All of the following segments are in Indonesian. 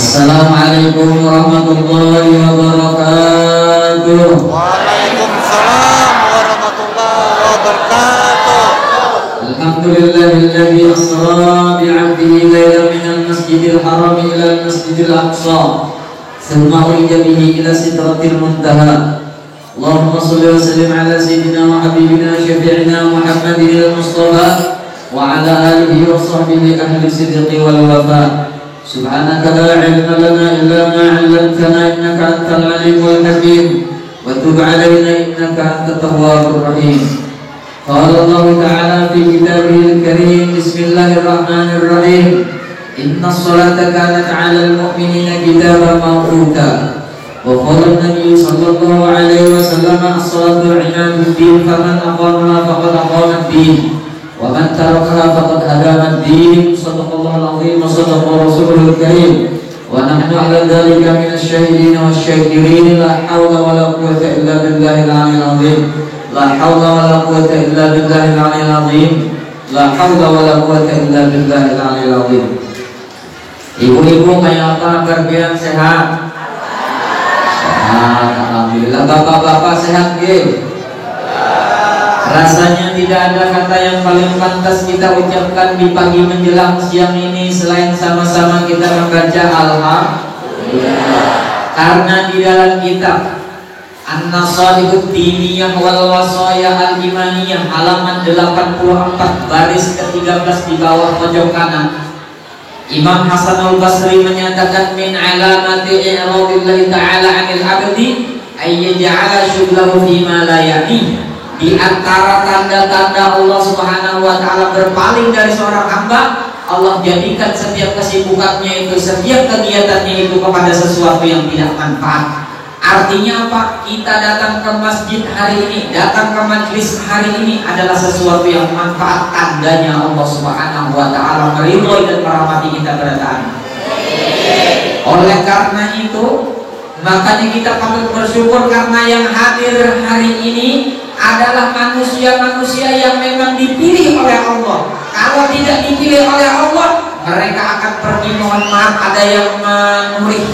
Assalamualaikum warahmatullahi wabarakatuh. Waalaikumsalam warahmatullahi wabarakatuh. Alhamdulillahilladzi asra bi'abdihi laylan minal masjidil haram ila al-masjidil aqsa thumma urija bihi ila sidratil muntaha. Allahumma shalli wa sallim ala sayyidina wa habibina syafi'ina Muhammadin al-Mustafa wa ala alihi wa sahbihi ahli sidqi wal wafa. Subhanaka la ilma lana illa ma 'allamtana innaka antal alimul hakim wa tub 'alaina innaka antat tawwabur rahim. Qala Allah ta'ala fi kitabihil karim, bismillahirrahmanirrahim, inna as-salata kanat 'alal mu'minina kitaban mawquta. Wa qala an-nabiy sallallahu alaihi wasallam, as-salatu 'imaduddin, faman aqamaha faqad aqama ad-din wa man tarakaha faqad hadama ad-din. Shadaqallahul azim wa shadaqa rasulul karim wa nahnu 'ala dhalika minasy syahidin wasy-syakirin. La haula wala quwwata illa billahil 'aliyyil 'azim. La haula wala quwwata illa billahil 'aliyyil 'azim. La haula wala quwwata illa billahil 'aliyyil 'azim. Ibu-ibu kayak apa kabar? Sehat? Sehat, alhamdulillah. Bapak-bapak sehat nggih? Rasanya tidak ada kata yang paling pantas kita ucapkan di pagi menjelang siang ini selain sama-sama kita membaca alhamdulillah. Karena di dalam kitab An-Nasalihud Diniyah wal Wasaya Al-Imaniyah halaman 84 baris ke-13 di bawah pojok kanan, Imam Hasan al-Basri menyatakan min alamati i'radillahi ta'ala 'anil 'abdi ay yaj'ala syughlahu fima la ya'ni. Di antara tanda-tanda Allah Subhanahu wa taala berpaling dari seorang hamba, Allah jadikan setiap kesibukannya itu, setiap kegiatannya itu kepada sesuatu yang tidak manfaat. Artinya apa? Kita datang ke masjid hari ini, datang ke majelis hari ini adalah sesuatu yang manfaat, tandanya Allah Subhanahu wa taala meridhoi dan merahmati kita berdatangan. Oleh karena itu, makanya kita patut bersyukur karena yang hadir hari ini adalah manusia-manusia yang memang dipilih oleh Allah. Kalau tidak dipilih oleh Allah, mereka akan pergi, mohon maaf, ada yang menurih,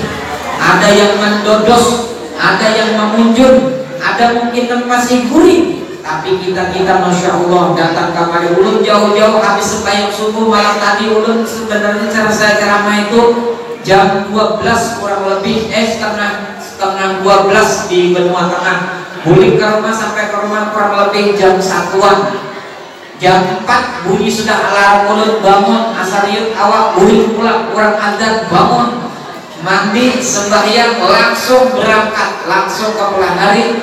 ada yang mendodos, ada yang memunjul, ada mungkin yang masih gurih. Tapi kita Masya Allah datang kamari ulun jauh-jauh habis sembahyang subuh. Malam tadi ulun sebenarnya cara saya ceramah itu jam 12 kurang lebih, setengah 12 di benua tengah. Balik ke rumah, sampai ke rumah kurang lebih jam 1-an. Jam 4 bunyi sudah alarm mulut, bangun, asal yuk awak bunyi pulang, kurang adzan bangun, mandi, sembahyang, langsung berangkat, langsung ke pulang hari.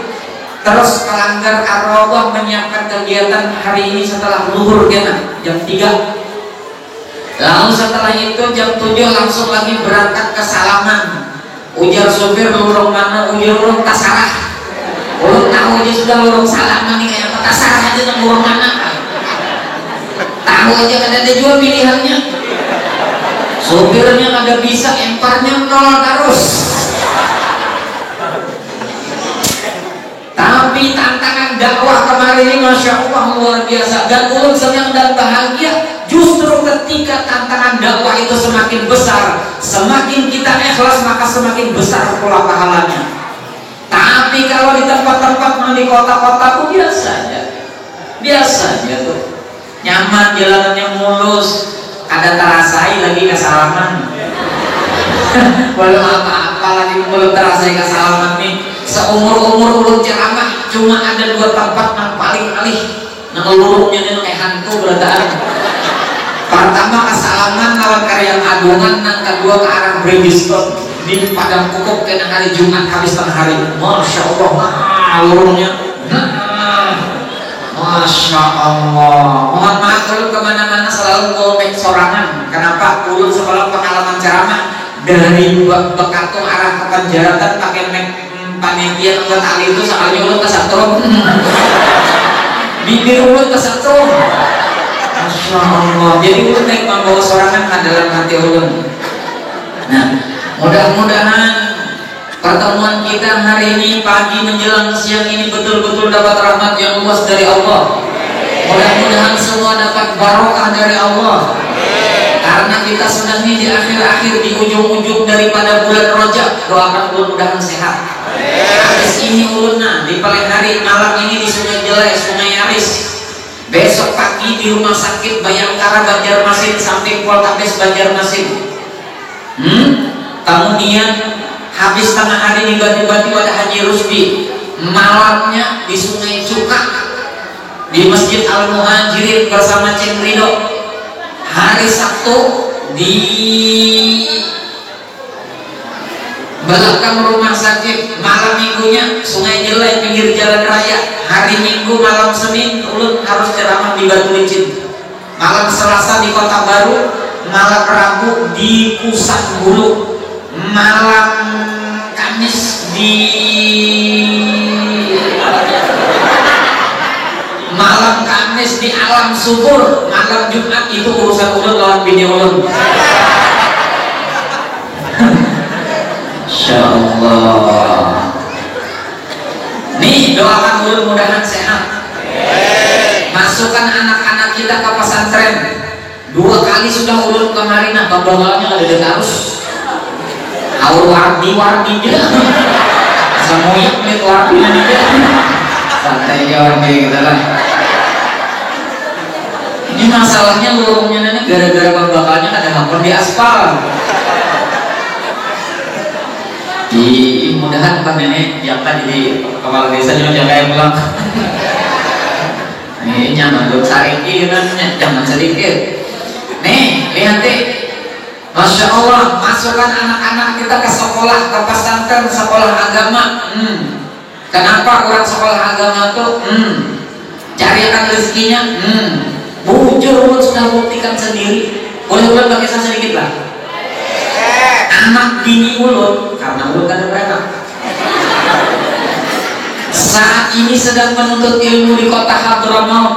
Terus kelanggar ar-rawdah menyiapkan kegiatan hari ini setelah zuhur kena jam 3. Lalu setelah itu jam 7 langsung lagi berangkat ke Salaman. Ujar supir, lurung mana? Ujar lurung Tasarah. Ulun tahu aja sudah lurung Salaman nih, kayak Tasarah aja yang lurung mana? Tahu aja kan ada juga pilihannya. Supirnya ada bisa, emparnya nol terus. Tapi tantangan dakwah kemarin ini Masya Allah luar biasa. Dan ulun senang dan bahagia justru ketika tantangan dakwah itu semakin besar, semakin kita ikhlas maka semakin besar pula pahalanya. Tapi kalau di tempat-tempat di kota-kota tuh biasa aja tuh, nyaman, jalanannya mulus, ada terasai lagi ke Salaman. Belum apa-apa lagi belum terasai ke Salaman nih. Seumur-umur ulun ceramah cuma ada 2 tempat yang paling alih, nang lurungnya nih kayak hantu beradaan. Pertama ke Salaman lawan karya Agungan, nang kedua ke arah Bridgestone di Padang Kukuk kena hari Jumat habis tengah hari. Masya Allah, lurungnya, Masya Allah. Mohon maaf ulun kemana-mana selalu komik sorangan. Kenapa? Ulun sebelum pengalaman ceramah dari Bekatung arah ke Penjaratan pakai panitia nggak tali itu sekali ulun kesetrum. Bibir ulun kesetrum. Masya Allah. Jadi ulun naik membawa sorangan ke dalam hati ulun. Nah, mudah-mudahan pertemuan kita hari ini pagi menjelang siang ini betul-betul dapat rahmat yang luas dari Allah. Mudah-mudahan semua dapat barokah dari Allah. karena kita sedang di akhir-akhir, di ujung-ujung daripada bulan Rajab. Doakan mudah-mudahan sehat. Habis ini ulun di paling hari malam ini di Sungai Jelai, Sungai Aris. Besok pagi di Rumah Sakit Bayangkara Banjarmasin, samping Poltabes Banjarmasin. Kemudian habis tengah hari di Bati-Bati ada Haji Rusdi. Malamnya di Sungai Cuka, di Masjid Al-Muhajirin bersama Ceng Rido. Hari Sabtu di belakang rumah sakit. Malam minggunya Sungai Jelai pinggir jalan raya. Hari Minggu malam Senin ulun harus ceramah di Batu Licin. Malam Selasa di Kota Baru. Malam Rabu di Pusat Bulu. Malam Kamis di Alam Subur. Malam Jumat itu urusan ulun lawan bini ulun. Insya Allah. Nih doakan ulun mudahan sehat. Masukkan anak-anak kita ke pesantren. 2 kali sudah ulun kemarin. Nah banggalannya ada di harus awal wardi dia. Semuanya mit wardi dia. Santai aja wardi kita lah. Ini masalahnya lorongnya nenek gara-gara pembakalnya ada hampir di aspal. Mudahan Pak Nenek yang tadi di kepala desa juga kayak pulang. Nih jangan dulu sariki jangan sedikit. Nih lihat deh, Masya Allah, masukkan anak-anak kita ke sekolah, ke pesantren, sekolah agama. Kenapa orang sekolah agama tuh? Carikan rezekinya. Bujur ulun sudah buktikan sendiri. Boleh ulun bagi saya sedikit lah. Anak bini ulun, karena ulun kan beranak, saat ini sedang menuntut ilmu di kota Hadramaut,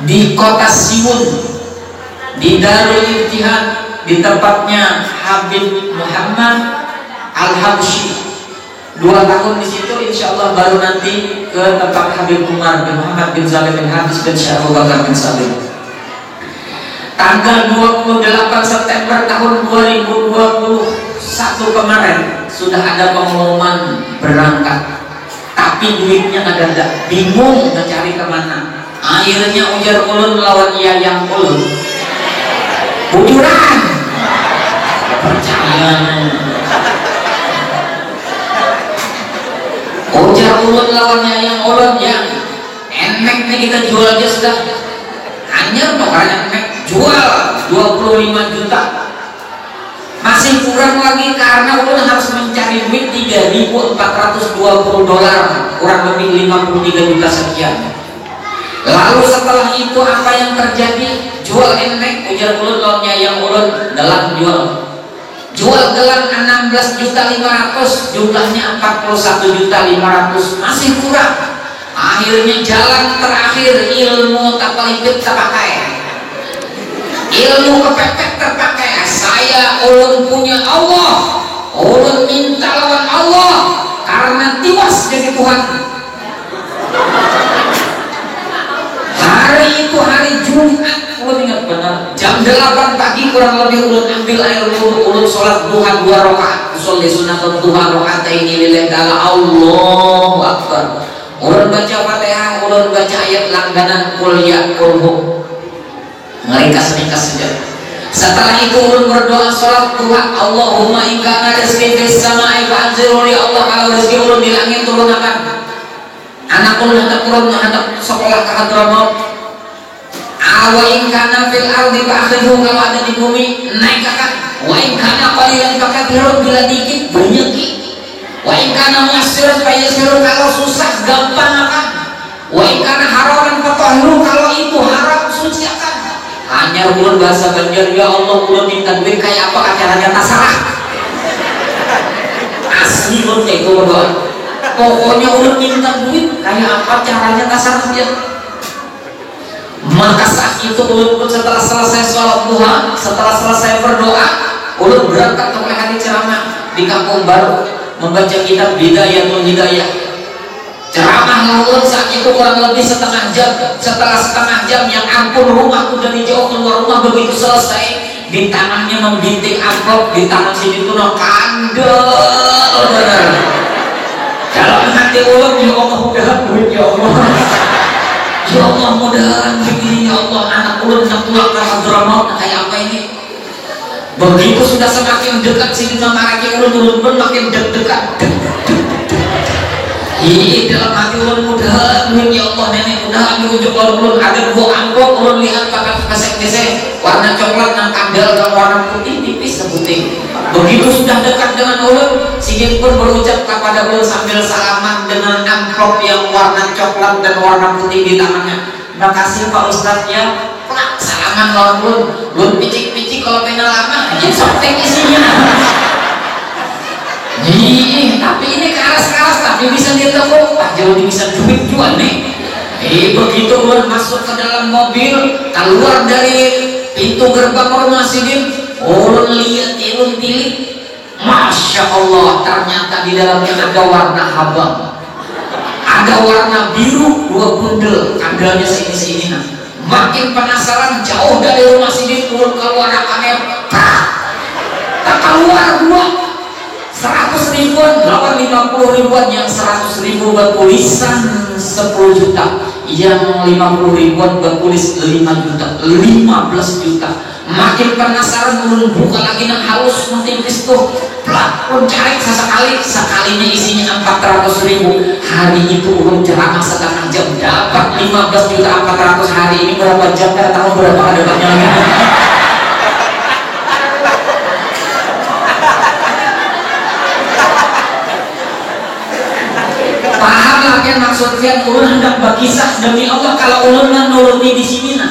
di kota Siwun, di Darul Ibtihad, di tempatnya Habib Muhammad Al-Habsyi. 2 tahun di situ, insya Allah baru nanti ke tempat Habib Umar bin Muhammad bin Salim bin Habis bin Syekh Abu Bakar bin Salim. Tanggal 28 September tahun 2021 kemarin sudah ada pengumuman berangkat, tapi duitnya ada, bingung mencari kemana. Akhirnya ujar ulun lawan yayang ulun, bujuran percayaan. Ujar ulun lawan yayang ulun, yang enek nih kita jual aja sudah hanya makanya enek jual 25 juta, masih kurang lagi karena ulun harus mencari duit 3.420 dolar, kurang lebih 53 juta sekian. Lalu setelah itu apa yang terjadi? Jual enek, ujar ulun lawan yayang ulun, dalam jual gelang 16.500.000, jumlahnya 41.500.000, masih kurang. Akhirnya jalan terakhir, ilmu tapalipit terpakai, ilmu kepepet terpakai. Saya ulun punya Allah, ulun minta lawan Allah karena tiwas jadi Tuhan. Hari itu hari Jumat, ulun ingat benar, jam 8 pagi kurang lebih ulun ambil air ulun sholat duha 2 rakaat, usolli sunnatul duha rakaataini lillahi ta'ala, Allahu Akbar. Ulun baca Fatihah, ulun baca ayat langganan qul ya qulhu, ringkas saja. Setelah itu ulun berdoa sholat duha, Allahumma in kana rizqi fis samai fa'anzilni, Allah kalau rezeki ulun di langit turunkan. Anak ulun hendak turun hendak sekolah ke Hadramaut. Wa in kana fil ardi fa'akhidhu, kalau ada di bumi naikkan. Wa in kana qalilan fakathirun, bila dikit banyak. Wa in kana mu'assiran fayassirun, kalau susah gampang akan. Wa in kana haraman fatahhiru, kalau itu haram sucikan. Hanya ulun bahasa Banjar, ya Allah ulun minta duit kayak apa acaranya tasarah. Asli ulun kayak itu berdoa. Pokoknya ulun minta duit kayak apa caranya tasarah dia. Maka saat itu ulun pun setelah selesai sholat duha, setelah selesai berdoa, ulun berangkat ke hari ceramah di Kampung Baru, membaca kitab Bidayatul Hidayah. Ceramah ulun saat itu kurang lebih setengah jam. Setelah setengah jam, yang ampun, rumahku dari jauh keluar rumah begitu selesai, di tangannya membinting amplop, di tangan sini tuh no kandel bener. Dalam hati ulun, ya Allah mudahan duit, ya Allah, ya Allah mudahan begini, ya Allah anak ulun yang pulang ke Hadramaut kayak apa ini. Begitu sudah semakin dekat sini sama lagi ulun pun makin deg-degan. Ih, dalam hati ulun mudahan ya Allah nenek mudahan diujuk ulun ada dua amplop ulun lihat pakai kesek-kesek warna coklat dan kandel dan warna putih tipis seputih. Begitu sudah dekat dengan ulun, Sigit pun berucap kepada ulun sambil salaman dengan amplop yang warna coklat dan warna putih di tangannya. Terima kasih Pak Ustadz ya. Plak, salaman lawan ulun picik-picik kalau pengen lama aja sobek isinya. Tapi ini keras-keras tapi bisa ditepuk. Pak jauh bisa duit jual nih. Begitu ulun masuk ke dalam mobil, keluar dari pintu gerbang rumah Sigit, ulun lihat ulun tilik, Masya Allah, ternyata di dalamnya ada warna abang, ada warna biru, dua bundel, kandelnya segini-segini. Makin penasaran, jauh dari rumah Sigit ulun keluar kamera, tak keluar dua 100 ribuan, lawan 50 ribuan, yang 100 ribu bertulisan 10 juta, yang 50 ribuan bertulis 5 juta, 15 juta. Makin penasaran ulun buka lagi yang halus tipis tuh, plak ulun cari sekalinya isinya 400 ribu. Hari itu ulun ceramah setengah jam dapat 15 juta 400. Hari ini berapa jam, tidak tahu berapa dapatnya lagi. Paham lah kan maksudnya, ulun hendak berkisah demi Allah kalau ulun menuruti di sini nah.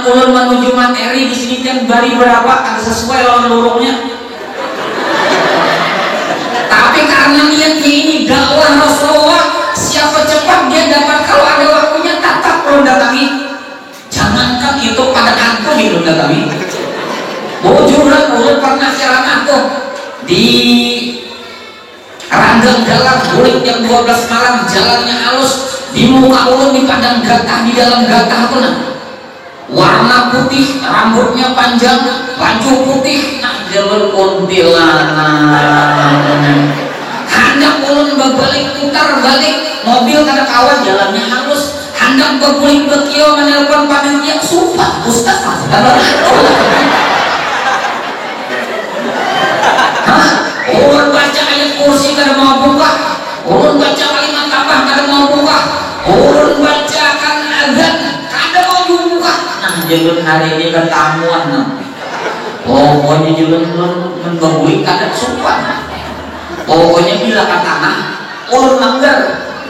Ulun menuju materi di sini kan bari berapa kan sesuai lawan lurungnya. Tapi karena niatnya ini dakwah Rasulullah, siapa cepat dia dapat, kalau ada waktunya tetap ulun datangi. Jangankan itu pada kantor ulun datangi. Bujuran ulun pernah ceramah tuh di Randang Galang, bulik jam 12 malam, jalannya halus, di muka ulun di padang gatah, di dalam gatah tuh nah, warna putih, rambutnya panjang, baju putih, nah jalur kuntilanak. Hendak ulun berbalik, putar balik, mobil kada kawan, jalannya halus, hendak berbulik berkio menelpon panitia, sumpah Ustaz, ulun baca ayat kursi kada mau buka, ulun baca kalimat tambah kada mau buka, ulun bacakan azan kada mau buka. Nah jalur hari ini ketamuan nah. Pokoknya jalur membeli kada sumpah. Pokoknya bila kata tanah ulun langgar,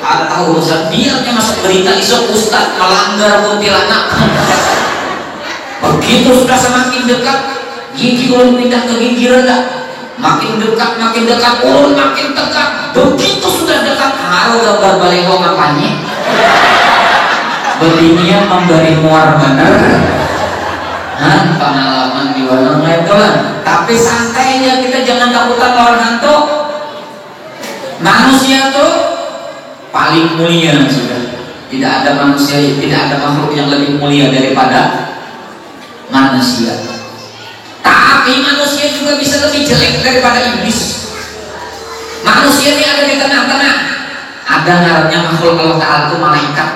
ada tahu urusan biarnya masuk berita isok Ustaz melanggar kuntilanak. Begitu sudah semakin dekat, gigi ulun pindah ke gigi rendah. Makin dekat ulun makin dekat. Begitu sudah dekat, haru gambar baleho ngapanya belinya memberi muar bener. Pengalaman di warung itu lah. Tapi santainya kita jangan takutan lawan hantu. Manusia tuh paling mulia sudah. Tidak ada manusia, tidak ada makhluk yang lebih mulia daripada manusia. Tapi manusia juga bisa lebih jelek daripada iblis. Manusia ini ada di tengah-tengah. Ada ngarannya makhluk Allah Ta'ala itu malaikat.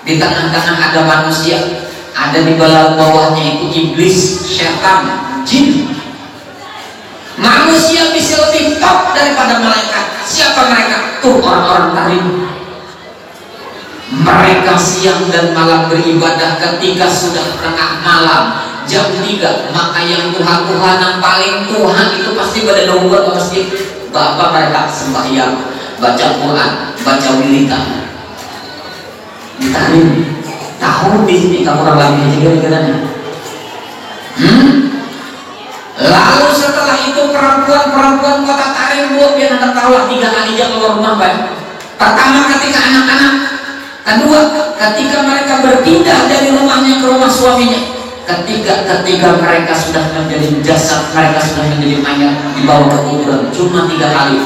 Di tengah-tengah ada manusia. Ada di bawahnya itu iblis, syaitan, jin. Manusia bisa lebih top daripada malaikat. Siapa mereka? Tuh orang-orang tarim. Mereka siang dan malam beribadah ketika sudah tengah malam. Jam 3, maka yang Tuhan yang paling Tuhan itu pasti pada nunggu ke masjid. Bapak mereka sembahyang, baca Quran, baca wiridan. Ditarim. Tahun di sini kamu orang lagi kira-kiranya. Lalu setelah itu perempuan kota Tarim buat biar anda tahu lah 3 kali dia keluar rumah baik. Pertama ketika anak-anak, kedua ketika mereka berpindah dari rumahnya ke rumah suaminya. Ketika mereka sudah menjadi jasad, mereka sudah menjadi mayat dibawa ke kuburan, cuma 3 kali.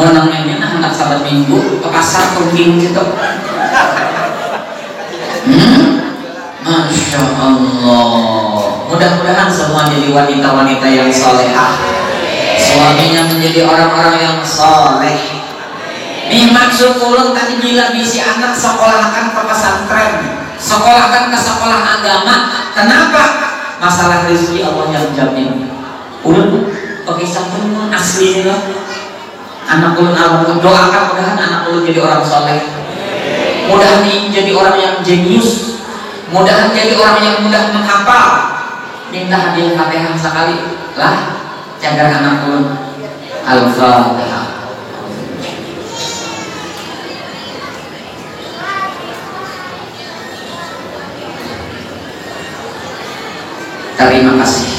menangnya hendak sabat minggu ke pasar tungging gitu. Masya Allah. Mudah-mudahan semua jadi wanita-wanita yang solehah, suaminya menjadi orang-orang yang soleh. Nih maksud ulun tadi bila bisi anak sekolahkan ke pesantren, sekolahkan ke sekolah agama. Kenapa? Masalah rezeki Allah yang jamin. Ulun pakai sampun asli lah. Anak ulun doakan mudahan anak ulun jadi orang soleh. Mudahan jadi orang yang jenius. Mudahan jadi orang yang mudah menghafal. Minta hadiah Fatihah sekali lah jaga anak ulun. Al-Fatihah. Terima kasih.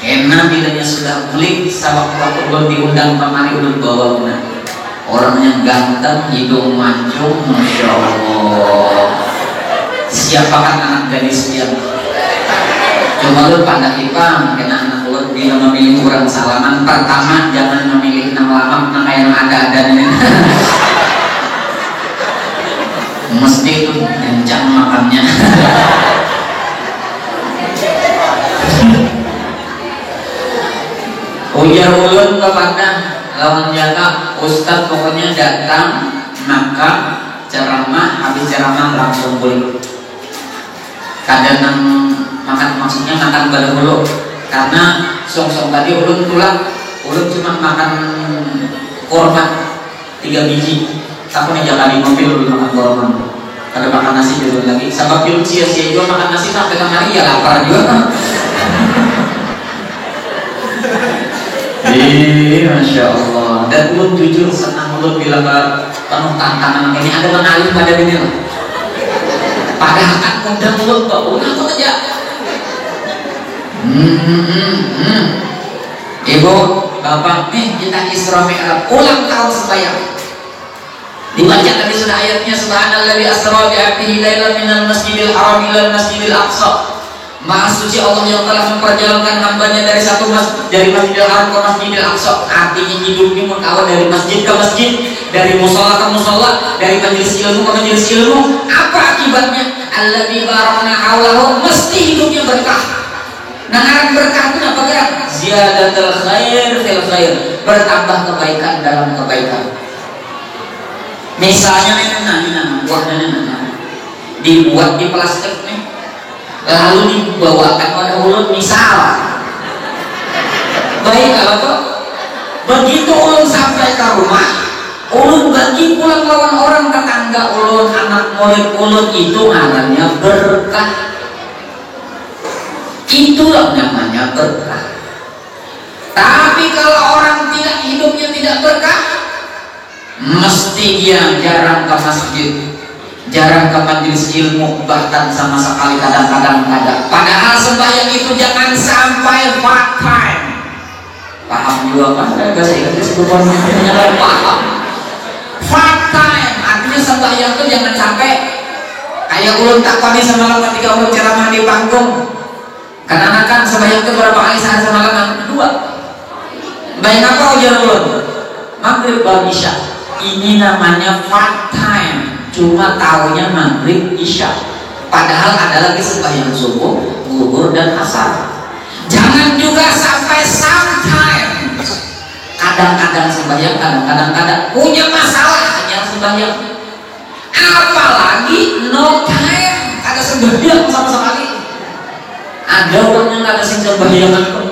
Enak bilanya sudah beli sewaktu ulun diundang kemari ulun bawa benar. Orangnya ganteng, hidung mancung, masya Allah. Siapakan anak gadis yang cuma lu pandang ipang kena anak ulun bila memilih orang salaman pertama jangan memilih nang lama nang kayak yang ada ini. Mesti itu kencang makannya. Ujar ulun kepada lawan jaga ustaz pokoknya datang maka ceramah habis ceramah langsung pulang. Kadang makan maksudnya makan pada dulu karena song-song tadi ulun pulang ulun cuma makan korma 3 biji. Aku nih jaga di mobil ulun makan korma. Kalau makan nasi dulu lagi. Sebab ulun sia-sia juga makan nasi sampai kemari ya lapar juga. Masya Allah. Dan ulun jujur senang ulun bila penuh tantangan ini ada mengalir pada ini lah. Padahal kan undang ulun kok ulun aku aja. Ibu, bapak, nih kita Isra Mi'raj ulang tahun sembahyang. Dibaca tadi sudah ayatnya subhanalladzi asra bi 'abdihi lailan minal masjidil haram ilal masjidil aqsa. Maha suci Allah yang telah memperjalankan hambanya dari Masjidil Haram ke Masjidil Aqsa. Artinya hidupnya mengawal dari masjid ke masjid, dari musola ke musola, dari majelis ilmu ke majelis ilmu. Apa akibatnya? Alladzi barakna haulahu, mesti hidupnya berkah. Nah, berkah itu apa kan? Ziyadatul khair fil khair, bertambah kebaikan dalam kebaikan. Misalnya dibuat di plastik nih. Lalu dibawakan pada ulun misal baik kalau tuh begitu ulun sampai ke rumah ulun bagi pulang lawan orang tetangga ulun anak murid ulun itu namanya berkah. Itulah namanya berkah. Tapi kalau orang tidak hidupnya tidak berkah mesti dia jarang ke masjid, jarang ke majelis ilmu, bahkan sama sekali kadang-kadang ada. Padahal sembahyang itu jangan sampai part time. Paham juga kan? Bahasa Inggris bukannya paham. Part time artinya sembahyang itu jangan sampai kayak ulun takoni semalam ketika ulun ceramah di panggung. Karena kan sembahyang itu berapa kali sehari semalam? 2. Bayang apa ujar ulun? Maghrib bal isya. Ini namanya part time. Cuma tahunya maghrib isya, padahal ada lagi sembahyang subuh, zuhur dan asar. Jangan juga sampai sometime. Kadang-kadang sembahyang, kadang-kadang punya masalah yang sembahyang. Apalagi no time, ada sembahyang sama sekali. Ada orang yang ada sing sembahyangan kok.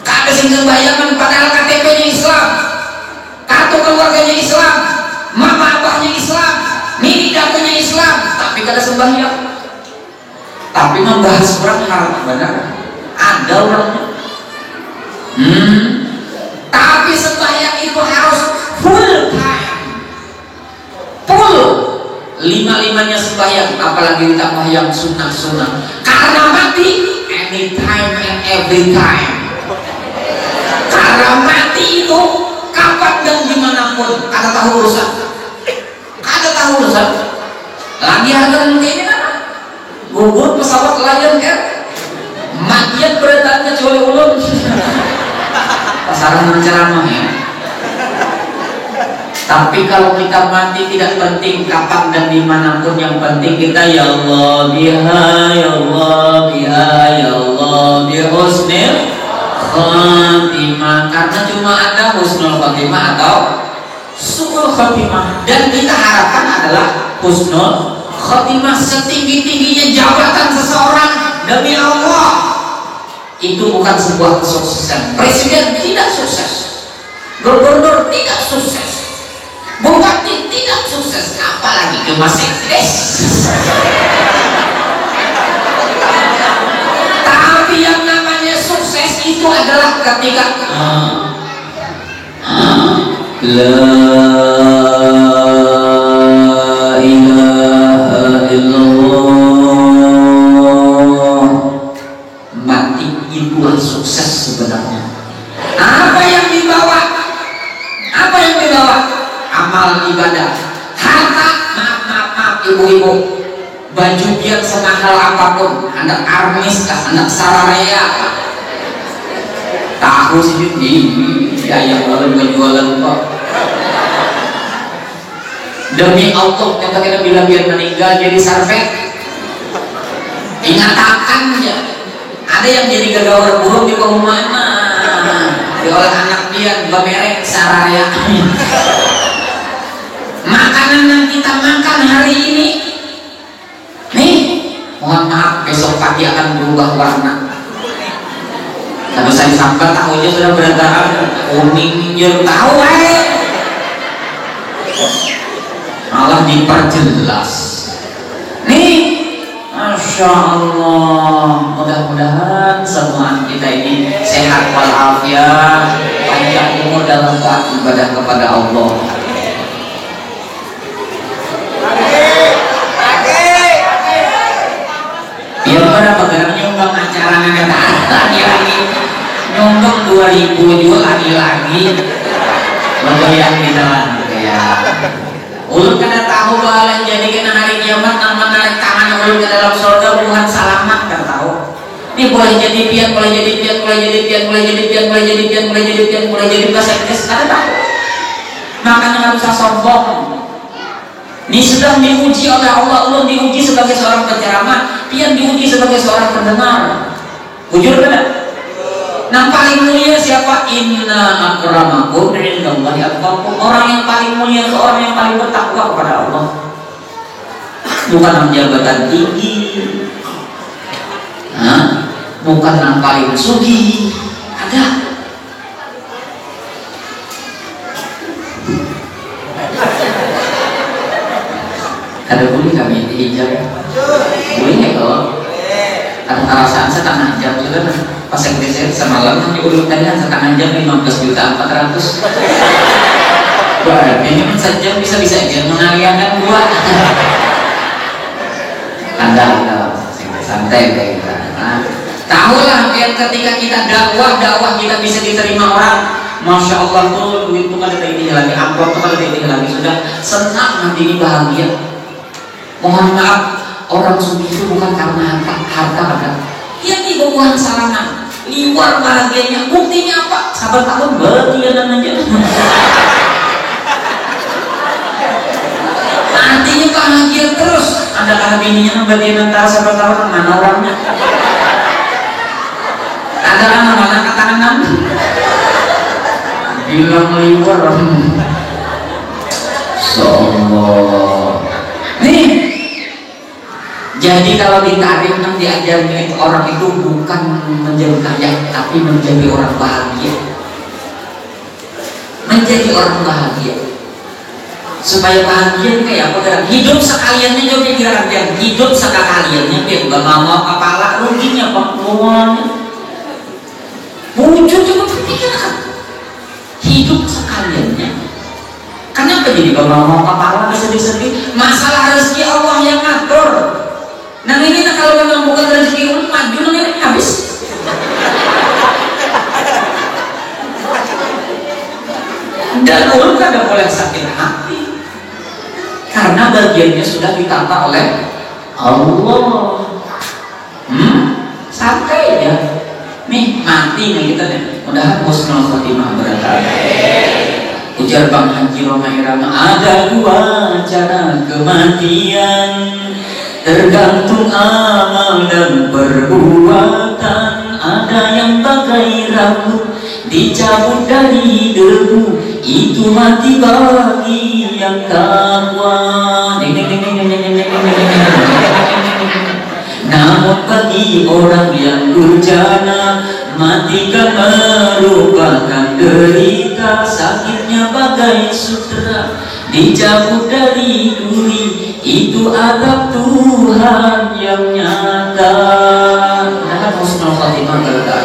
Ada sing sembahyangan padahal KTP-nya Islam, kartu keluarganya Islam, mama abahnya Islam, mini datunya Islam, tapi kada sembahyang. Tapi membahas orang haram benar. Ada orangnya. Tapi sembahyang itu harus full time, full 5-5-nya sembahyang, apalagi ditambah yang sunnah-sunnah. Karena mati anytime and every time. Karena mati itu kapan dan dimanapun, kada tahu urusan. Kada tahu urusan. Lagi harga ini kan gugur pesawat Lion Air, matian beretaan kecuali ulun. Pasaran ceramah ya. Tapi kalau kita mati tidak penting kapan dan dimanapun, yang penting kita ya Allah biha, ya Allah biha, ya Allah bi husnil khatimah. Karena cuma ada husnul khatimah atau su'ul khatimah, dan kita harapkan adalah husnul khatimah. Setinggi-tingginya jabatan seseorang, demi Allah, itu bukan sebuah kesuksesan. Presiden tidak sukses, gubernur tidak sukses, bupati tidak sukses, apalagi Kemasek. Tapi yang namanya sukses itu adalah ketika la ilaha illallah, mati itulah sukses sebenarnya. Apa yang dibawa? Apa yang dibawa? Amal ibadah, harta, maaf ibu-ibu, baju biar semahal apapun, anak armis kah, anak sararea, tahu sih ya yang jualan kok. Demi Allah, kita bilang biar meninggal jadi sarvet. Ingatakan aja, ada yang jadi gagawar burung di bawah mana, diolah anak dia bamerek saraya. Makanan yang kita makan hari ini, nih, mohon maaf, besok pagi akan berubah warna. Kalau saya sampai tahunya sudah berantakan kuning, hijau, tahu malah diperjelas. Nih, Masya Allah, mudah-mudahan semua kita ini sehat walafiat, panjang umur dalam taat ibadah kepada Allah. Biar pada pegang nyumbang acara lagi nyumbang 2000 juga lagi bergoyang di dalam ya. Ulun kada tahu bahwa jadi kena hari kiamat nama narik tangan ulun ke dalam surga bukan salamat, kada tahu. Ini boleh jadi pian, boleh jadi pian, boleh jadi pian, boleh jadi pian, boleh jadi pian, boleh jadi pian, boleh jadi bahasa Inggris, kada tahu. Makanya nggak usah sombong. Ini sedang diuji oleh Allah. Ulun diuji sebagai seorang penceramah, pian diuji sebagai seorang pendengar. Jujur kada? Yang paling mulia siapa? Inna akramakum indallahi atqakum. Orang yang paling mulia itu orang yang paling bertakwa kepada Allah. Bukan yang jabatan tinggi, bukan yang paling sugih. Ada. Ada boleh kami hijab? Boleh ya kalau? Ada perasaan setengah jam juga pas saya semalam yang diulur tadi setengah jam 15.400.000. Berarti ini sejam bisa-bisa aja mengalihkan gua. Ada santai kayak gitu. Tahulah yang ketika kita dakwah kita bisa diterima orang. Masya Allah tuh duit tuh kada ini lagi, amplop tuh kada ini lagi, sudah senang nanti ini bahagia. Mohon maaf, orang sugih itu bukan karena harta ada. Yang dibawa salaman, liwar bahagianya. Buktinya apa? Sabar tahun bertianan aja. Artinya bahagia terus. Ada bininya bertianan antara sabar tahun mana orangnya? Ada mana katakan bilang liwar. Sombong. Nih. Jadi kalau ditarik diajarnya itu orang itu bukan menjadi kaya, tapi menjadi orang bahagia. Menjadi orang bahagia. Supaya bahagia kayak apa? Hidup sekaliannya juga pikiran yang hidup sekaliannya biar gak mau kepala ruginya pengeluarannya. Wujud juga pikiran. Hidup sekaliannya. Kenapa jadi gak mau kepala sedih-sedih? Masalah rezeki Allah yang ngatur. Nah ini kalau memang bukan rezeki ulun maju ini habis. Dan ulun kada boleh sakit hati karena bagiannya sudah ditata oleh Allah. Santai ya. Nih mati nih kita nih. Mudahan husnul khotimah berkah. Ujar Bang Haji Roma Irama, ada dua cara kematian, tergantung amal dan perbuatan. Ada yang bagai rambut dicabut dari debu, itu mati bagi yang takwa. Namun bagi orang yang durjana, mati kan merupakan derita. Sakitnya bagai sutera dicabut dari duri, itu adab Tuhan yang nyata. Nah, husnul khotimah berkah.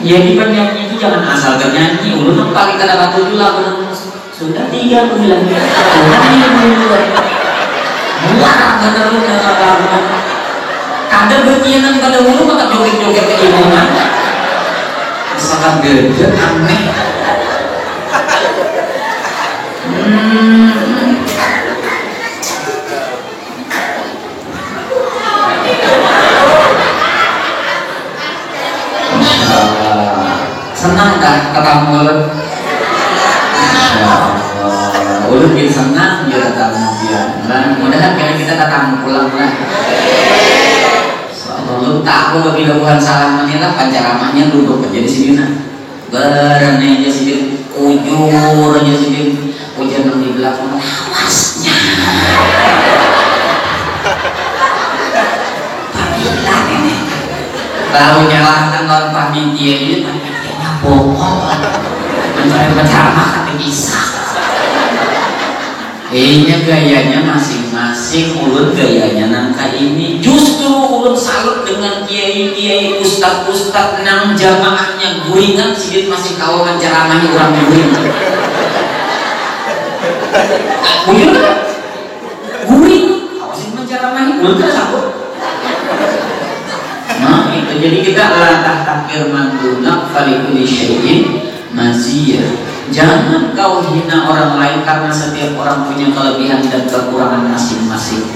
Jadi penyanyi itu jangan asal bernyanyi. Ulun pakai kata-kata dulu aku sudah 3 bulan. Muara bener lu kata-kata. Kadang berkianan pada ulu maka joget-joget ke imungan. Sangat gede aneh. Senang kan ketemu ulun? Ulun bikin senang dia ketemu dia. Mudah-mudahan kali kita ketemu pulang lah. Ulun tahu bagi Tuhan salam manilah pancaramahnya duduk aja di sini nah. Berani aja sini, ujur aja sini, hujan yang di belakang awasnya. Pamilah ini. Kalau nyalahkan lawan panitia ini, panitianya bohong. Mencari penceramah kata kisah. Kayaknya gayanya masing-masing. Ulun gayanya nangka ini. Justru ulun salut dengan kiai-kiai, ustad-ustad nang jamaahnya guringan sidit masih kau menceramahnya orang guring. Guring kan? Guring. Awasin menceramahi. Ulun kan sanggup. Nah itu jadi kita latah takir manduna falikuli syai'in maziyah. Jangan kau hina orang lain karena setiap orang punya kelebihan dan kekurangan masing-masing.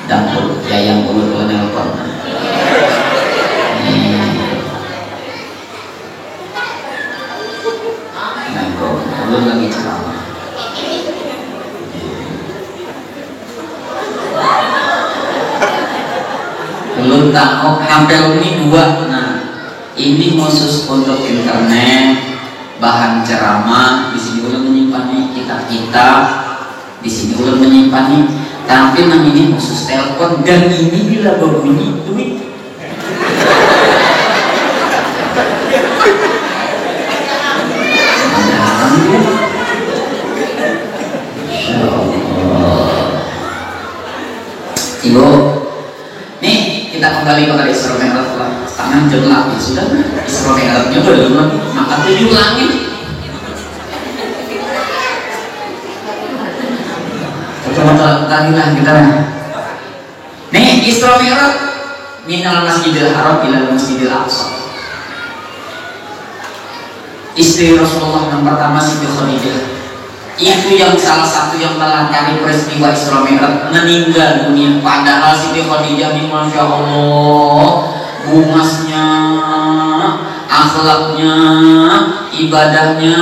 Dan yang ulun nelpon. Nah, ulun lagi ceramah. Ulun tahu hampir ini 2. Nah, ini khusus untuk internet. Bahan ceramah di sini ulun menyimpannya, kitab-kitab di sini ulun menyimpannya, tapi yang ini khusus telepon dan ini bila berbunyi duit. Ibu, nih kita kembali kepada Isra Mi'raj lah. Tangan jelek ya sudah. Isra Mi'rajnya belum maka 7 langit. Coba tarilah kita. Nih Isra Mi'raj minal Masjidil Haram ila Masjidil Aqsa. Istri Rasulullah yang pertama Siti Khadijah. Itu yang salah satu yang melangkari peristiwa Isra Mi'raj, meninggal dunia. Padahal Siti Khadijah ini Masya Allah, bungasnya, akhlaknya, ibadahnya.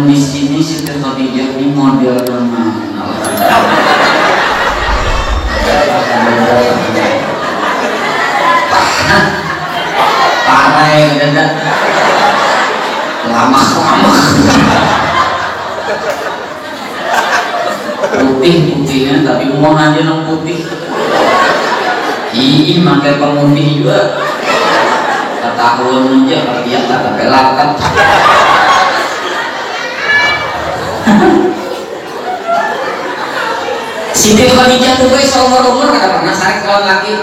Di sini Siti Khadijah ini model mana? Parah ya dadak. Lama putih-putihnya tapi mau aja nang putih. Ih makai pemutih juga. Ketahuan aja dia kata pelakat. Siti Khadijah tuh guys seumur-umur kada pernah sarik kawan laki,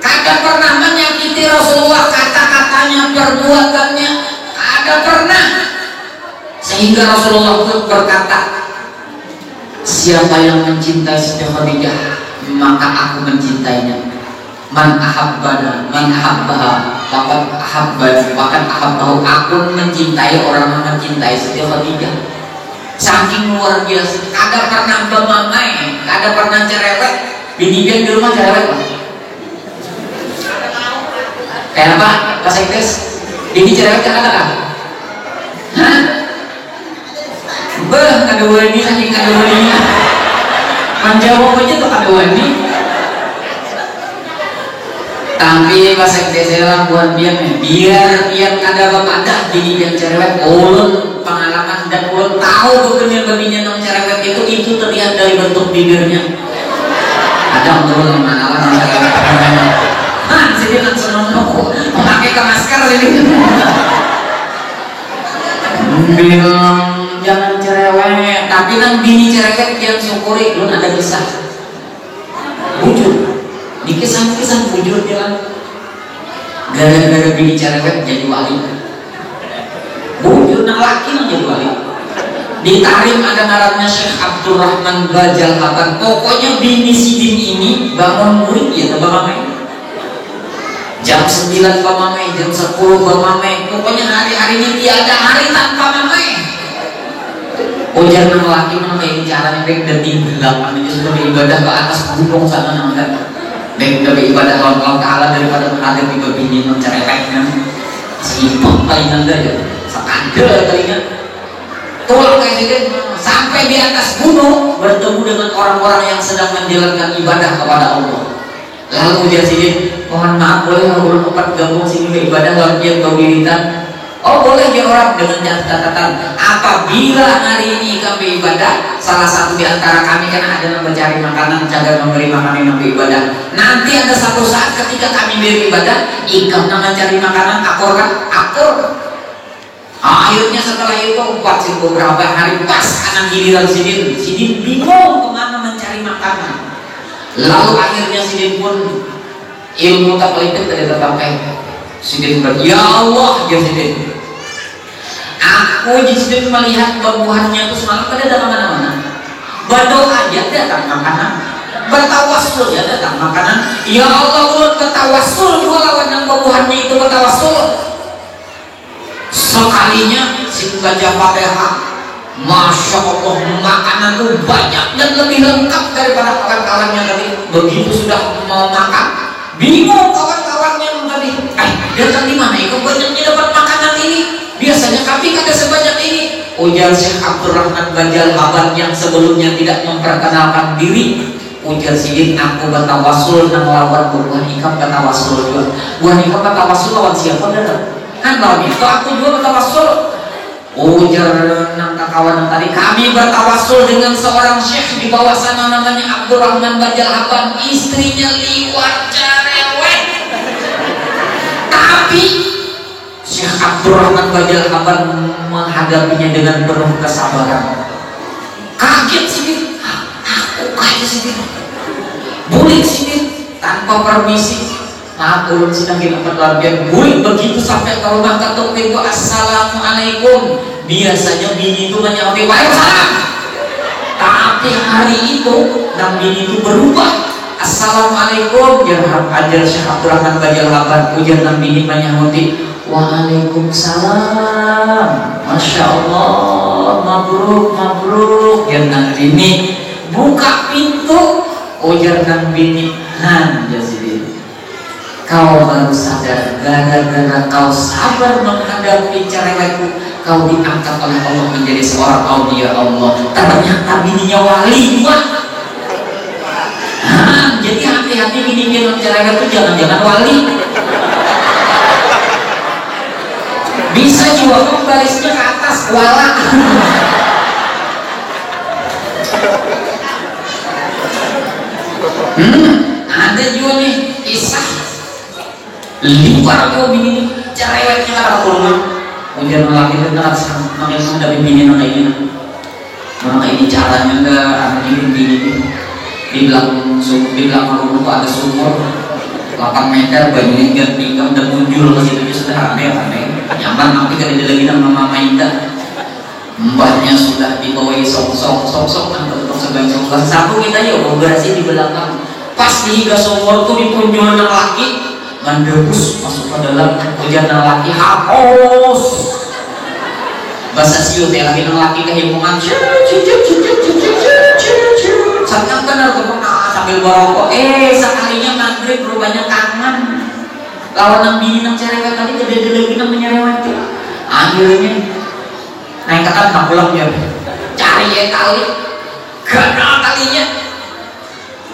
kada pernah menyakiti Rasulullah, kata-katanya, perbuatannya ada pernah, sehingga Rasulullah itu berkata, siapa yang mencintai Siti Khadijah maka aku mencintainya. Man ahabbana man ahabbaha faqad ahabbani faqad ahabbahu. Aku mencintai orang yang mencintai Siti Khadijah. Saking luar biasa, kada pernah bemamai, kada pernah cerewet. Bini dia di rumah cerewet Pak. Kayak apa? Bahasa Inggris Bini cerewet ada kan? Hah? Beh, kada wani saking kada wani. Menjawab aja tuh kada wani. Tapi pas sekarang buat biar kada bapadah bini yang cerewet, ulun pengalaman dan ulun tahu bininya yang cerewet itu terlihat dari bentuk bibirnya. Ada ulun pengalaman yang cerewet. Jadi langsung memakai ke masker ini. Bilang jangan cerewet, tapi nang bini cerewet yang syukuri, lu ada kisah. Bujur. Di kisah-kisah bujur bilang gara-gara bini cerewet jadi wali. Bujur nang laki nang jadi wali. Di Tarim ada ngarannya Syekh Abdurrahman Bajal Haban. Pokoknya bini sidin ini bangun murid ya bangun jam 9 pamamai, jam 10 pamamai. Pokoknya hari-hari ini tiada hari tanpa mamai. Ujar nang laki mana ini caranya baik dan delapan aja sudah beribadah ke atas gunung sana nang kan. Baik udah beribadah lawan Ta'ala daripada menghadap di bini nang cerewetnya. Simpang paling anda ya. Sekadar kalinya. Tolong presiden sampai di atas gunung bertemu dengan orang-orang yang sedang menjalankan ibadah kepada Allah. Lalu ujar sidin, mohon maaf boleh ulun opat gabung sini ke ibadah lawan dia berwiritan. Oh boleh ya orang dengan catatan apabila hari ini kami ibadah salah satu di antara kami kan ada yang mencari makanan jaga memberi makanan yang beribadah. Nanti ada satu saat ketika kami beribadah ikam yang mencari makanan akur kan akur. Akhirnya setelah itu beberapa hari pas anak giliran sidin bingung kemana mencari makanan. Lalu akhirnya sidin pun ilmu tak pelipit tidak terpakai. Sidin berkata, ya Allah, ya sidin. Aku sidin melihat buah-buahannya itu semalam pada datang mana-mana. Berdoa aja datang makanan, bertawassul ya datang makanan. Ya Allah, ulun bertawassul dua lawan yang buah-buahannya itu bertawassul. Sekalinya sidin baca Fatihah. Masya Allah makanan itu banyak dan lebih lengkap daripada kawan-kawannya tadi. Begitu sudah mau makan bingung kawan-kawannya tadi datang di mana itu banyaknya dapat makanan ini biasanya kami kada sebanyak ini. Ujar Syekh Abdurrahman Bajal Haban yang sebelumnya tidak memperkenalkan diri. Ujar sidin aku bertawassul nang lawan buah ikam bertawassul juga. Buah ikam bertawassul lawan siapa dah? Kan lawan itu aku juga bertawassul. Ujar nang kawan tadi kami bertawassul dengan seorang syekh di bawah sana namanya Abdurrahman Bajal Haban, istrinya liwat cerewet. Tapi Syekh Abdurrahman Bajal Haban menghadapinya dengan penuh kesabaran. Kaget sih, aku kaget sih, bulik sih tanpa permisi. Maaf ulun sedang dilakukan latihan buik begitu sampai ke rumah ketuk pintu assalamualaikum. Biasanya bini itu menyauti waalaikumsalam. Tapi hari itu nang bini itu berubah assalamualaikum ya ajar Syekh Abdurrahman Bajal Haban. Ujar nang bini menyauti waalaikumsalam. Masya Allah mabruk mabruk. Ya nang bini buka pintu. Ujar nang bini han jasidin. Kau baru sadar gara-gara kau sabar menghadapi cerewetku kau diangkat oleh Allah menjadi seorang aulia Allah. Ternyata bininya wali wah. Jadi hati-hati bini yang cerewet itu jangan-jangan wali. Bisa juga barisnya ke atas wala. Ada juga nih kisah liwar kau bini cerewetnya kata kurma. Ujar lelaki itu tak makin dari bini nang ini. Mana ini caranya enggak anak ini bini di belakang rumah ada sumur 8 meter banyak ganti kamu udah muncul ke situ sudah aneh nyaman tapi kan ada lagi nama mama Indah mbahnya sudah dibawahi sok kan tetap sebagai sok satu kita ya operasi di belakang pas hingga sumur tuh di punjul anak laki mendebus masuk ke dalam ujian laki hapus bahasa siu teh lagi laki kehimpungan sangat benar tuh sambil berokok sekalinya maghrib rupanya kangen lawan nang bini nang cerewet tadi jadi lagi namanya lewat. Akhirnya naik kakak tak pulang ya, cari ya tali, kenal talinya.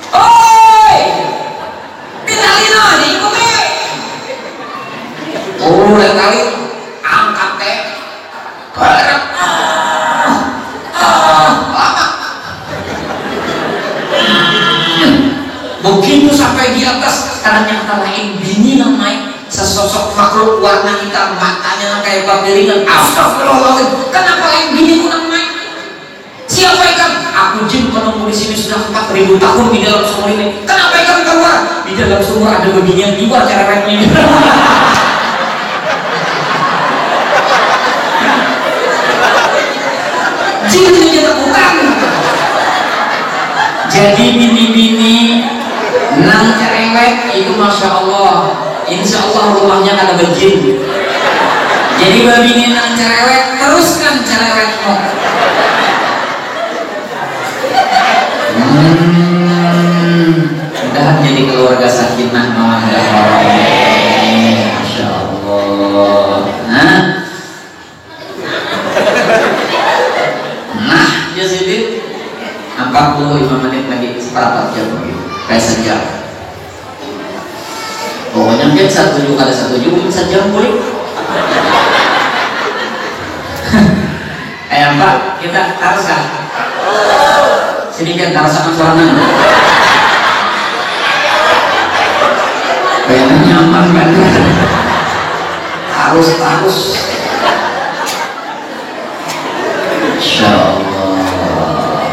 Oi, di tali no, diikuti. Oh, tali angkat teh, berat. Lama. Begitu sampai di atas, ternyata lain bini namanya sesosok makhluk warna hitam, matanya kayak babiringan. Astagfirullahaladzim, kenapa lain bini ku namanya? Siapa ikan? Aku jin menunggu di sini sudah 4000 tahun di dalam sumur ini. Kenapa ikan keluar? Di dalam sumur ada beginian liwat cerewetnya. Jin itu bukan. Jadi bini-bini nang cerewet itu masya Allah, insya Allah rumahnya kada berjin. Jadi bini nang cerewet, teruskan cerewetmu. Mudah jadi keluarga sakinah mawaddah warahmah. Masya Allah. Nah, jadi 45 menit lagi, seperempat jam lagi. Kayak sejam. Pokoknya kan 1 jam ada 1 jam, sejam boleh. Pak, kita taruhkan. Sini kan taruhkan suaranya. Kayaknya nyaman kan? Harus. Insya Allah.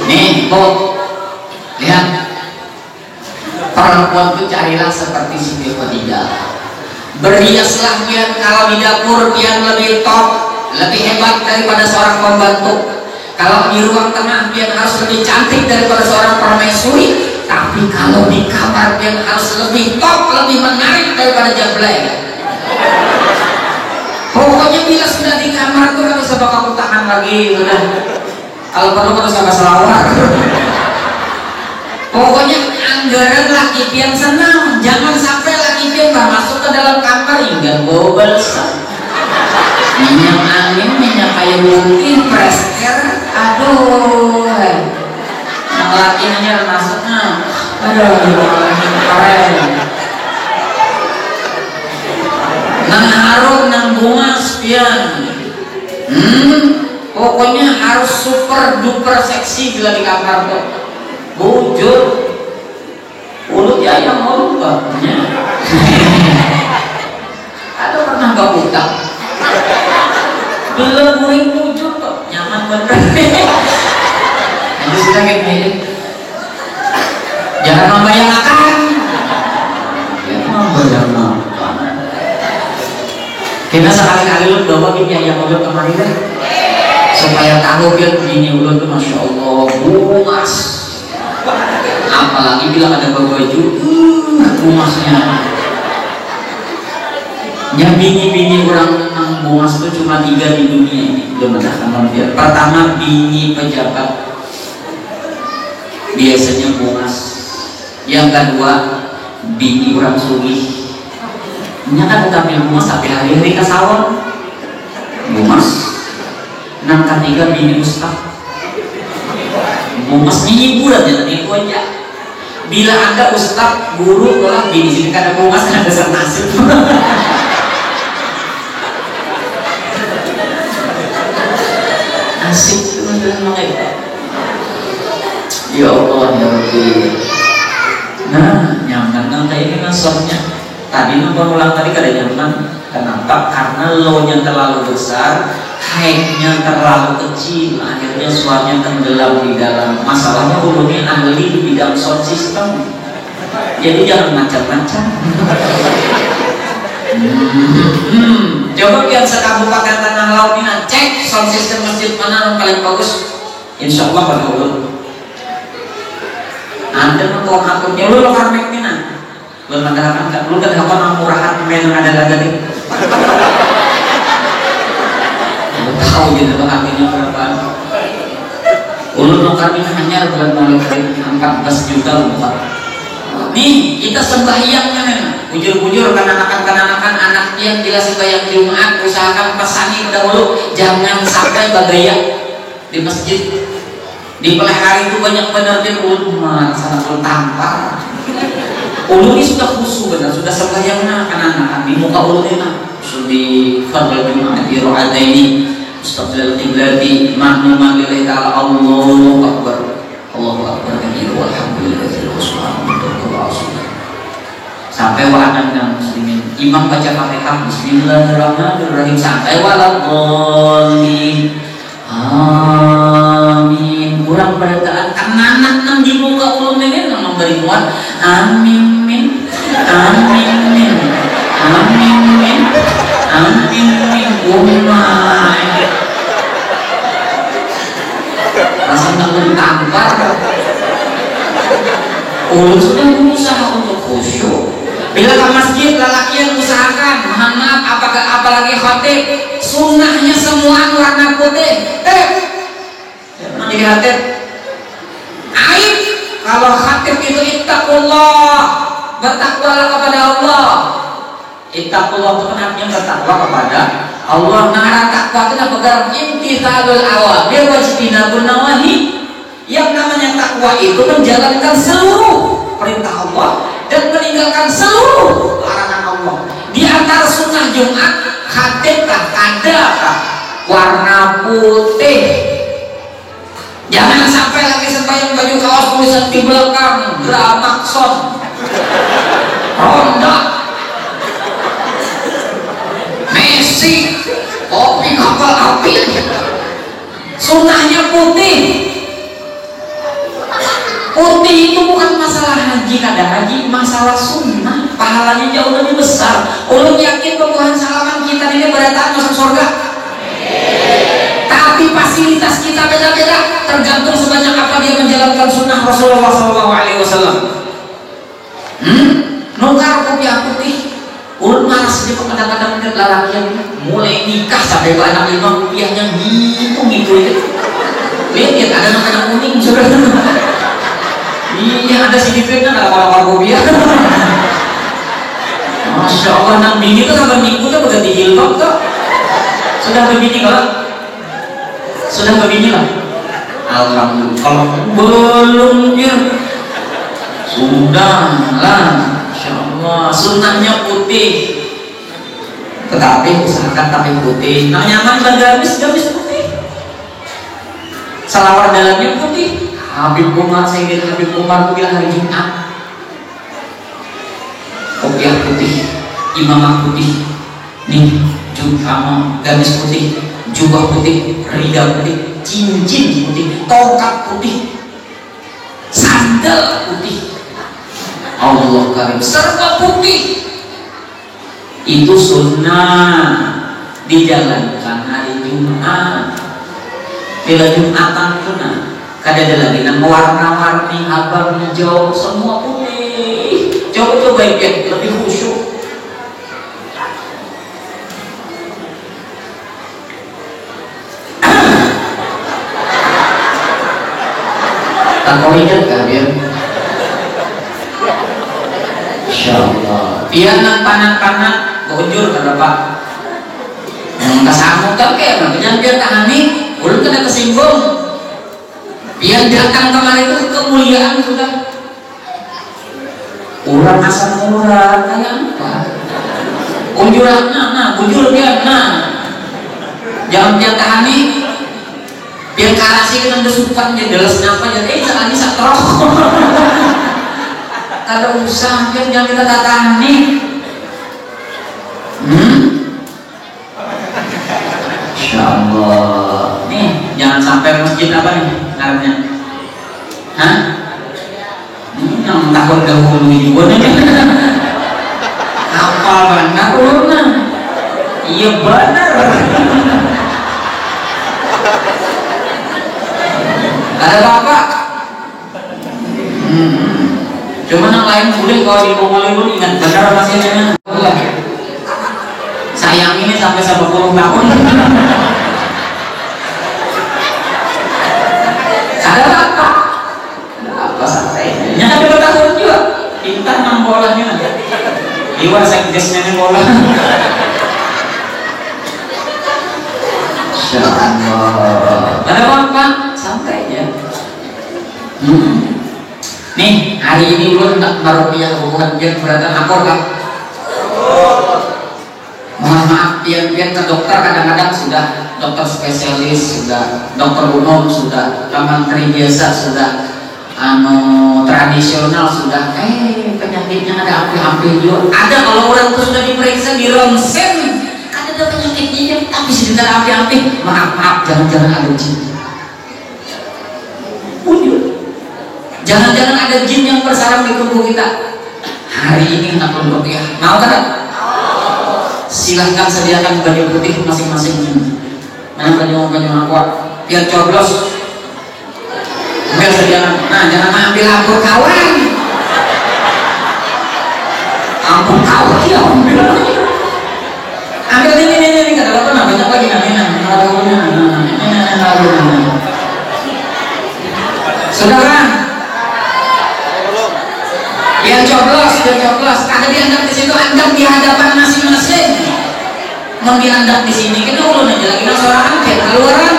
Nih, lihat. Perempuan itu carilah seperti Siti Khadijah. Berhiaslah pian kalau di dapur pian lebih top, lebih hebat daripada seorang pembantu. Kalau di ruang tengah pian harus lebih cantik daripada seorang permaisuri. Tapi kalau di kamar pian harus lebih top, lebih menarik daripada jablay. Pokoknya bila sudah di kamar tuh kan bisa bakal tahan lagi, udah. Kalau perlu harus sama selawat. Pokoknya anggaran laki pian senang, jangan sampai laki pian masuk ke dalam kamar hingga bobel. Minyak angin, minyak kayu putih, prester, aduh. Yang laki aja masuknya, aduh, keren. Nang harum, nang bunga pian. Pokoknya harus super duper seksi bila di kamar tuh. Bujur mulut ya yang mulut banget. Ada pernah gak utang belum muring bujur kok nyaman bener. Itu sudah kayak gini, jangan membayangkan ya, membayangkan kita sekali-kali lu bawa gini yang mulut kemarin deh supaya tahu biar begini mulut tuh masya Allah bungas. Apalagi bila ada baju bungasnya. Yang bini-bini orang bungas itu cuma 3 di dunia ini, belum ada manusia. Pertama bini pejabat, biasanya bungas. Yang kedua bini orang sugih. Ini kan tampil bungas tapi hari-hari ke sawah bungas. Yang ketiga bini ustaz. Bungasnya hiburan jangan itu aja. Bila ada ustaz, guru, kalau di sini kan ada bungas ada nasib. Nasib itu memang itu. Ya Allah ya Rabbi. Nah, nyaman kan kayak ini nasabnya. Tadi nonton ulang tadi kada nyaman. Kenapa? Karena lo-nya terlalu besar, height-nya terlalu kecil, akhirnya suaranya tenggelam di dalam. Masalahnya ulunnya ahli di bidang sound system, jadi jangan macam-macam. Coba lihat sekabupaten Tanah Laut ini, cek sound system masjid mana yang paling bagus. Insya Allah pada ulun. Anda nonton akunnya lu lo karmek mina. Lu mengatakan enggak, lu kan apa murahan men ada lagi. Tahu gitu tuh harganya berapa? Ulun lo kami hanya bulan malam 14 juta bukan. Nih kita sembahyangnya men. Bujur-bujur kenanakan anak yang jelas bayang Jumat, usahakan pesani dahulu jangan sampai bagaya di masjid. Di pelihara itu banyak penerbit ulama sangat tampar. Ulu ini sudah khusyuk benar, sudah sembahyang anak-anak di muka ulu ini di fadl Jumat di ro'ada ini mustaqbil qiblati makmuman lillahi ta'ala. Allahu akbar, Allahu akbar kabiru walhamdulillahi sampai wa'adan dan muslimin. Imam baca Fatihah bismillahirrahmanirrahim sampai waladhdallin amin. Kurang berataan anak nang di muka ulun ini nang memberi muat amin min amin min amin min amin min umay rasanya tampar. Ulun sudah berusaha untuk khusyuk. Bila ke masjid lelakian usahakan, mohon maaf apalagi khatib sunnahnya semua warna putih. Jadi khatib aib kalau khatib itu ittaqullah, bertakwalah kepada Allah. Ittaqullah itu kan artinya bertakwa kepada Allah. Nah, takwa itu adalah imtithalul awamir wajtinabun nawahi. Yang namanya takwa itu menjalankan seluruh perintah Allah dan meninggalkan seluruh larangan Allah. Di antara sunnah Jumat khatibkah adakah warna putih? Jangan sampai lagi sembahyang baju kaos tulisan di belakang Gramakson, Honda, Messi, kopi kapal api. Sunnahnya putih. Putih itu bukan masalah haji kada haji, masalah sunnah, pahalanya jauh lebih besar. Ulun yakin Tuhan salaman kita ini berataan masuk surga. Tapi fasilitas kita beda-beda, tergantung sebanyak apa dia menjalankan sunnah Rasulullah SAW. Nukar kopiah putih, ulun malas dia kadang-kadang melihat lalakian mulai nikah sampai anak 5 kopiahnya gitu. Lihat ada anak kuning sudah. Iya ada sedikitnya ada kalau kopiah. Masya Allah nang bini itu sampai minggu tuh berganti jilbab tuh. Sudah begini kalau sudah begini lah. Alhamdulillah. Kalau belum ya sudah lah. Masya Allah sunnahnya putih. Tetapi usahakan tapi putih. Nah nyaman gamis putih. Salawat dalamnya putih. Habib Umar, Sayyidina Habib Umar itu bilang hari Jumat kopiah putih, imamah putih, nih jubah gamis putih, jubah putih, rida putih, cincin putih, tongkat putih, sandal putih. Allah karim serba putih. Itu sunnah dijalankan hari Jumat. Bila Jumatan sunnah kada ada lagi nama warna-warni abang hijau semua putih. Coba ya lebih khusyuk. Tak kau ingat kan dia? Insyaallah. Biar nak panas-panas bujur kan Pak. Kasamu kan kayak biar tahani, ulun kena kesinggung. Biar datang kemarin itu kemuliaan sudah. Urang asam urat kayak apa? Unjuran bujur biar jangan biar tahani. Biar karasi kita desupan jadi deles apa jadi jangan bisa terus. Kada usah biar jangan kita tatani. Insyaallah. Nih jangan sampai masjid apa nih karena hah? Yang takut dahulu ini apa benar uluna? Iya benar. Ada apa? Cuma yang lain boleh kalau di Mongolian ingat benar masihnya. Sayang ini sampai 10 tahun. Ada apa? Ada apa santai? Nyata bertahun juga. Pintar nang bolanya. Iwan sekdesnya bola. Masya Allah. Ada apa? Santai ya. Nih hari ini ulun tak merupiah hubungan biar beratan akor kan. Mohon maaf pian-pian ke dokter kadang-kadang sudah dokter spesialis, sudah dokter umum, sudah kamantri biasa, sudah tradisional, sudah penyakitnya ada api-api juga. Ada kalau orang itu sudah diperiksa di ronsen ada penyakitnya tapi sudah api-api. Maaf jangan-jangan ada jin. Jangan-jangan ada jin yang bersarang di tubuh kita. Hari ini nak rupiah mau kan? Silahkan sediakan baju putih masing-masing. Mana baju aku biar coblos. Biar sediakan. Nah jangan ambil ampun kawan. Ampun kawan ya ambil. Ambil ini kata apa nah banyak lagi namanya. Saudara. Biar coblos. Kada dianggap di situ, anggap di hadapan masing-masing. Mau dianggap di sini, kita ulun aja lagi seorang angket keluaran.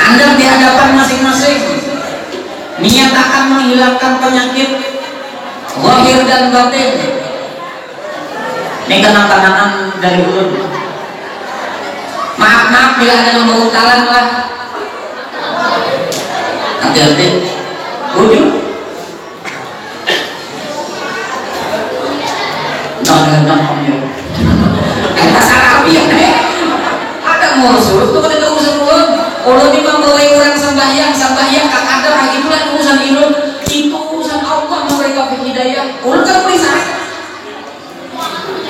Anggap di hadapan masing-masing. Niat akan menghilangkan penyakit zahir dan batin. Ini kenang-kenangan dari ulun. Maaf bila ada yang berutalan lah. Hati-hati. Ujung. Ada ngurus tuh kada urusan ulun. Ulun ini membawai orang sembahyang kak ada lagi itulah urusan ilmu. Itu urusan Allah memberi hidayah. Ulun kan boleh cari.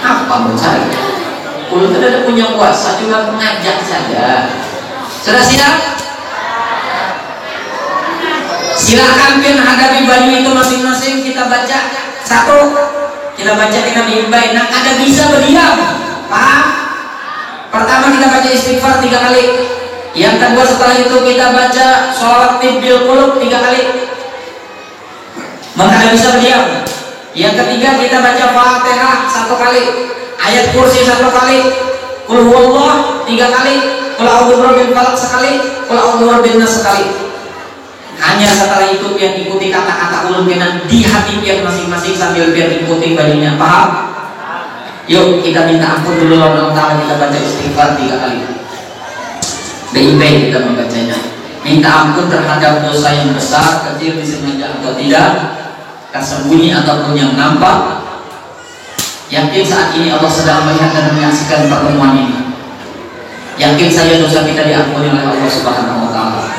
Apa mencari? Ulun tidak punya kuasa, cuma mengajak saja. Sudah siap? Silakan pin hadapi baju itu masing-masing. Kita baca satu. Kita baca dengan baik. Nah kada bisa berdiam. Paham? Pertama kita baca istighfar 3 kali. Yang kedua setelah itu kita baca sholawat tibbil qulub 3 kali. Maka kada bisa berdiam. Yang ketiga kita baca Fatihah 1 kali. Ayat kursi 1 kali. Qul huwallah 3 kali. Qul a'udzu birabbil falaq sekali. Qul a'udzu birabbin nas sekali. Hanya setelah itu biar ikuti kata-kata ulun kena di hati biar masing-masing sambil biar ikuti bajunya. Paham? Yuk kita minta ampun dulu Allah Ta'ala. Kita baca istighfar 3 kali. Baik-baik kita membacanya. Minta ampun terhadap dosa yang besar, kecil, disengaja atau tidak, tersembunyi ataupun yang nampak. Yakin saat ini Allah sedang melihat dan menyaksikan pertemuan ini. Yakin saja dosa kita diampuni oleh Allah Subhanahu wa Ta'ala.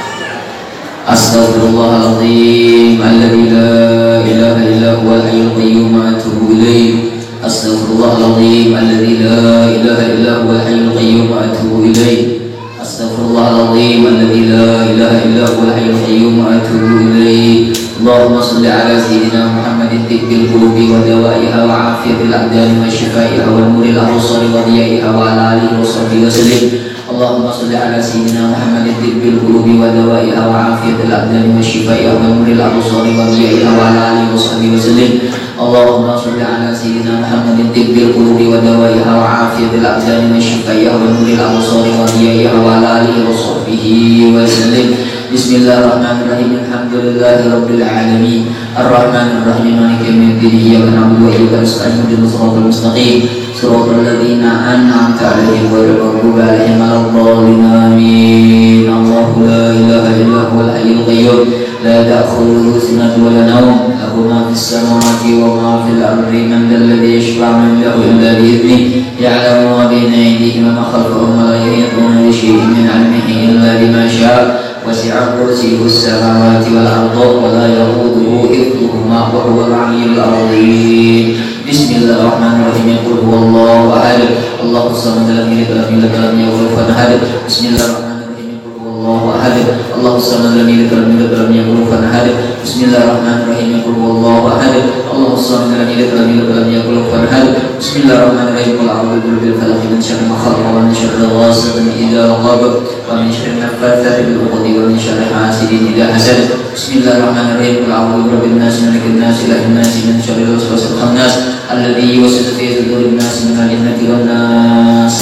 Astaghfirullahaladzim alladzi la ilaha illa huwal hayyul qayyum wa atubu ilaih. Astaghfirullahaladzim alladzi la ilaha illa huwal hayyul qayyum wa atubu ilaih. Astaghfirullahaladzim alladzi la ilaha illa huwal hayyul qayyum wa atubu ilaih. Allahumma shalli ala sayyidina Muhammadin tibbil qulubi wa dawaiha wa afiyatil abdani wa shifaiha wa nuril absari wa diyaiha wa ala alihi wa sahbihi wa sallim. Allahumma shalli ala sayyidina Muhammadin tibbil qulubi wa dawaiha wa afiyatil abdani wa shifaiha wa nuril absari wa diyaiha wa ala alihi wa sahbihi wa sallim. Allahumma shalli ala sayyidina Muhammadin tibbil qulubi wa dawaiha wa afiyatil abdani wa shifaiha wa nuril absari wa diyaiha wa ala alihi wa sahbihi wa sallim. Bismillahirrahmanirrahim. Alhamdulillahi rabbil alamin. Arrahmanir rahim. Maliki yaumiddin. Iyyaka na'budu wa iyyaka nasta'in. Ihdinas siratal mustaqim. Siratal ladzina an'amta 'alaihim ghairil maghdubi 'alaihim waladdallin. Amin. Allahu la ilaha illa huwal hayyul qayyum. La ta'khudhuhu sinatun wa la nawm. Lahu ma fis samawati wa ma fil ardi. Man dhal ladzi yashfa'u 'indahu illa bi idhnihi. Ya'lamu ma bayna aydihim wa ma khalfahum wa la yuhituna bi shay'in min 'ilmihi illa bima sha'a. وسع كرسيه السماوات والأرض ولا يؤوده حفظهما وهو العلي العظيم. بسم الله الرحمن الرحيم. قل هو الله أحد الله الصمد لم يلد ولم يولد ولم يكن له كفوا أحد. بسم الله الرحمن الرحيم. قل هو الله أحد الله الصمد لم يلد ولم يولد ولم يكن له كفوا أحد. بسم الله الرحمن الرحيم. قل هو الله أحد الله الصمد لم يلد ولم يولد ولم يكن له كفوا أحد. بسم الله الرحمن الرحيم. Bismillahirrahmanirrahim. Qul a'udzu birabbil falaq min syarri ma khalaq wa min syarri ghasiqin idza waqab wa min syarri naffatsati fil 'uqad wa min syarri hasidin idza hasad. Bismillahirrahmanirrahim. Qul a'udzu birabbin nas malikin nas ilahin nas min syarri waswasil khannas alladzi yuwaswisu fi sudurin nas minal jinnati wan nas.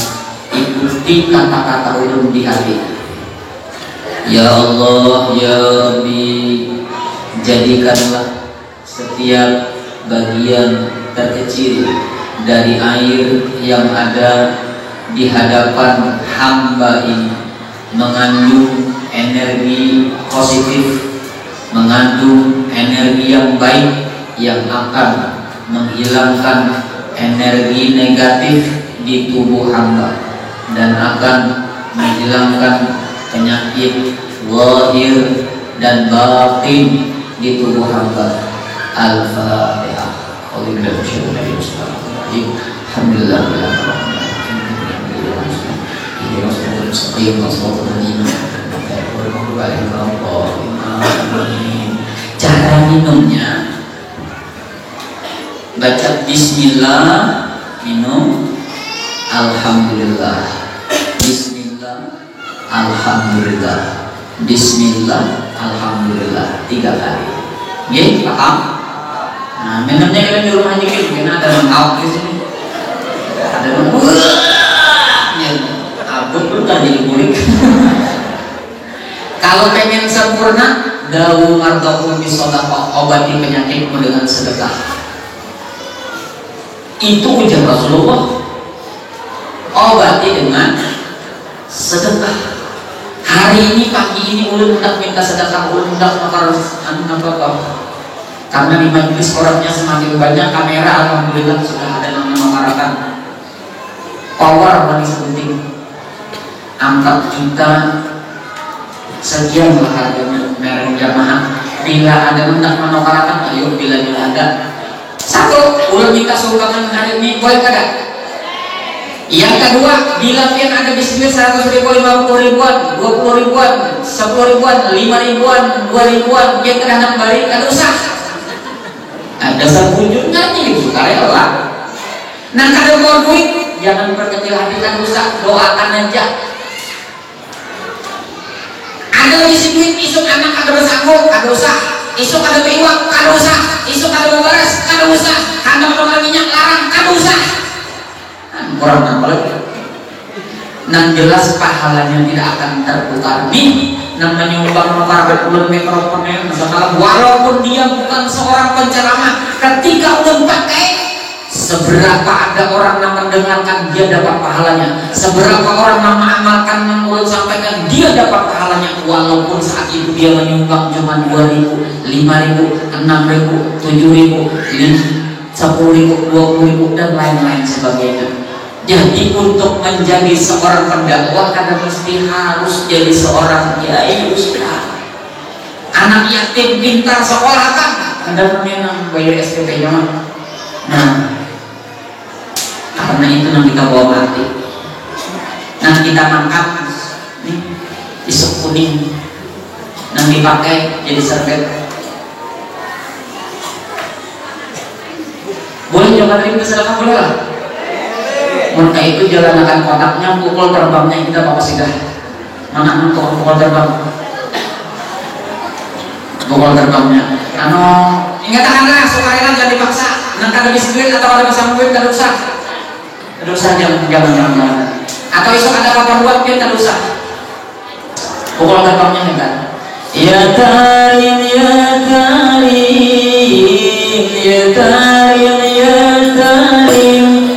Ikuti kata-kata ulun di hati. Ya Allah, ya Rabbi, jadikanlah setiap bagian terkecil dari air yang ada di hadapan hamba ini mengandung energi positif, mengandung energi yang baik yang akan menghilangkan energi negatif di tubuh hamba dan akan menghilangkan penyakit zahir dan batin di tubuh hamba. Al-Fatihah. Cara minumnya, baca Bismillah, minum Alhamdulillah. Bismillah, Alhamdulillah. Bismillah, Alhamdulillah 3 kali. Oke, paham? Nah, minumnya kita di rumah aja gitu, karena ada mengau di sini, ada mengau, ya, abut pun tak jadi kulit. Kalau pengen sempurna, dawu mardakum bisodaqah, obati penyakitmu dengan sedekah. Itu ujar Rasulullah, obati dengan sedekah. Hari ini pagi ini ulun hendak minta sedekah, ulun hendak makar apa? Karena di majelis orangnya semakin banyak, kamera alhamdulillah sudah ada yang memakarakan power bagi sepenting 4 juta sekian lah harganya merek Yamaha. Bila ada hendak memakarakan, ayo bila ada. 1, ulun minta sumbangan hari ini, boleh kada? Yang kedua, bila pian ada bisnis 100 ribu, 50 ribuan, 20 ribuan, 10 ribuan, 5 ribuan, 2 ribuan, yang kena balik, kada usah. Ada sebujurnya nih, karyawan. Nah, kada mau duit, jangan berkecil hati, kada usah, doakan aja. Ada isi duit, isuk anak kada bersanggup, kada usah. Isuk ada beriwak, kada usah. Isuk ada beberes, kada usah. Handang nomor minyak larang, kada usah. Orang apa lagi? Nang jelas pahalanya tidak akan tertukar. Nih, nang menyumbang masyarakat ulun mikrofonnya, misalnya walaupun dia bukan seorang penceramah, ketika ulun pakai, seberapa ada orang yang mendengarkan dia dapat pahalanya, seberapa orang yang mengamalkan yang ulun sampaikan dia dapat pahalanya, walaupun saat itu dia menyumbang cuma 2.000, 5.000, 6.000, 7.000, 10.000, 20.000 dan lain-lain sebagainya. Jadi untuk menjadi seorang pendakwah karena mesti harus jadi seorang kiai ustaz. Anak yatim pintar sekolah kan, ada namanya bayar SPP-nya. Nah, karena itu yang kita bawa mati. Nah, kita angkat nih isuk kuning, yang dipakai jadi serbet. Boleh jangan terima sedekah, boleh lah. Maka itu jalankan kotaknya, pukul terbangnya kita bawa sidah. Mana pukul terbang? Pukul terbangnya. Ingatkanlah supaya jangan dipaksa. Nanti ada biskuit atau ada pasang duit tidak usah. Tidak usah, jangan. Atau esok ada apa buat dia tidak usah. Pukul terbangnya kan. Ya Karim, ya Karim, ya Karim, ya Karim.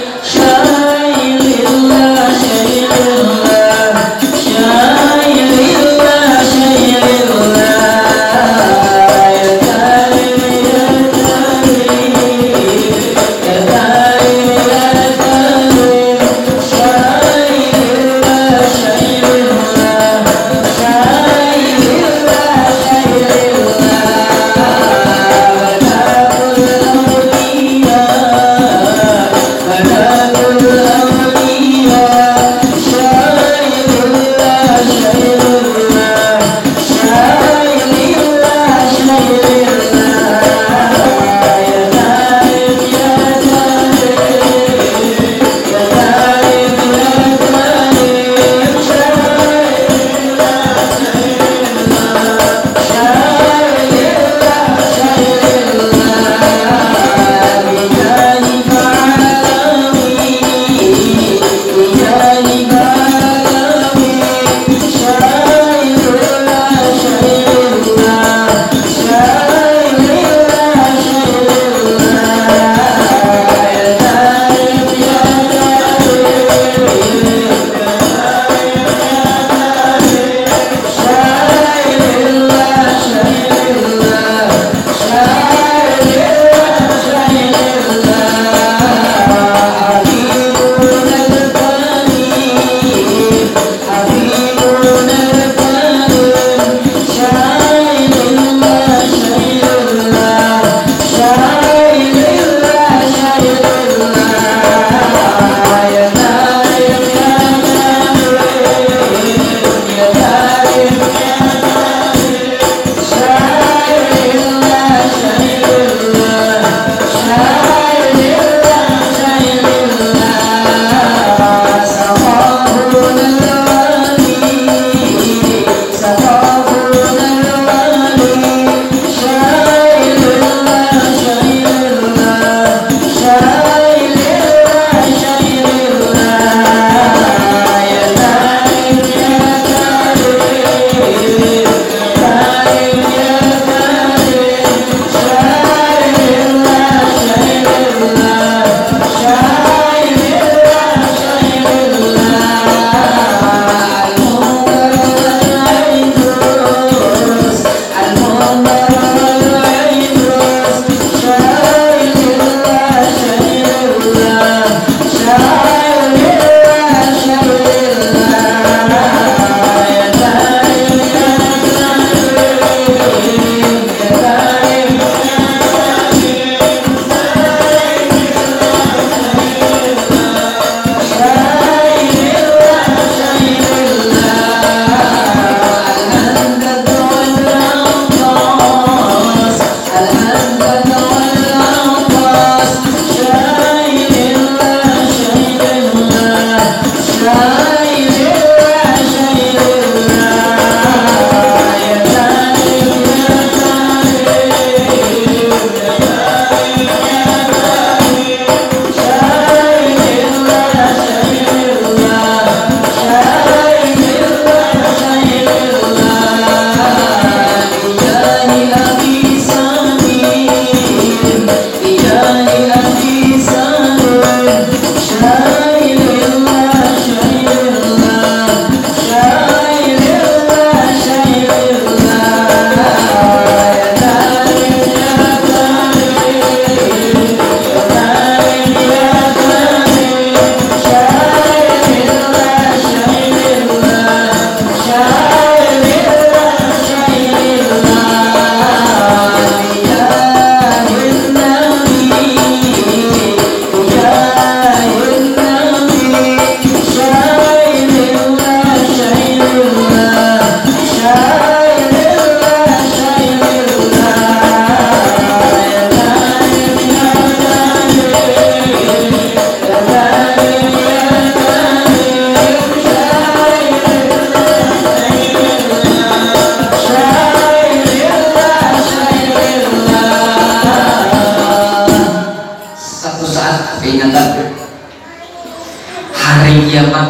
hari kiamat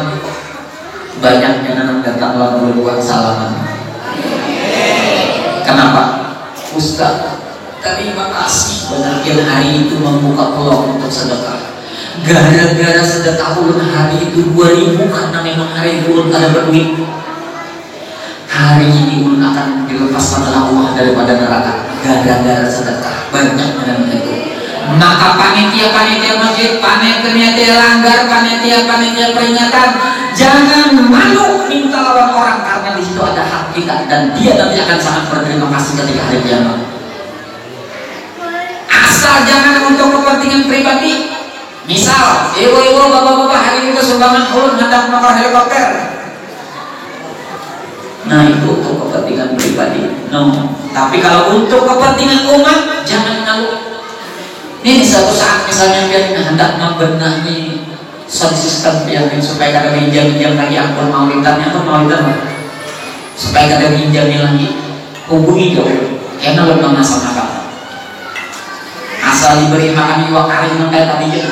banyaknya anak datang lalu buat salaman. Kenapa? Ustaz, terima kasih benar hari itu membuka peluang untuk sedekah. Gara-gara sedekah ulun hari itu 2000 karena memang hari itu ulun ada berduit. Hari ini ulun akan dilepaskan oleh Allah daripada neraka gara-gara sedekah. Banyak dengan itu. Maka panitia-panitia masjid, panitia langgar, panitia peringatan, jangan malu minta lawan orang karena di situ ada hak kita dan dia nanti akan sangat berterima kasih ketika hari kiamat. Asal jangan untuk kepentingan pribadi. Misal, ibu-ibu, bapak-bapak hari itu sumbangan ulun hendak menukar helikopter. Nah itu untuk kepentingan pribadi. No. Tapi kalau untuk kepentingan umat, jangan malu. Ini suatu saat misalnya biar hendak membenahi sound system yang supaya kada pinjam lagi akun maulidannya atau maulidan supaya kada pinjamnya lagi hubungi jauh karena belum masalah asal diberi makan dua kali mengkai tadi je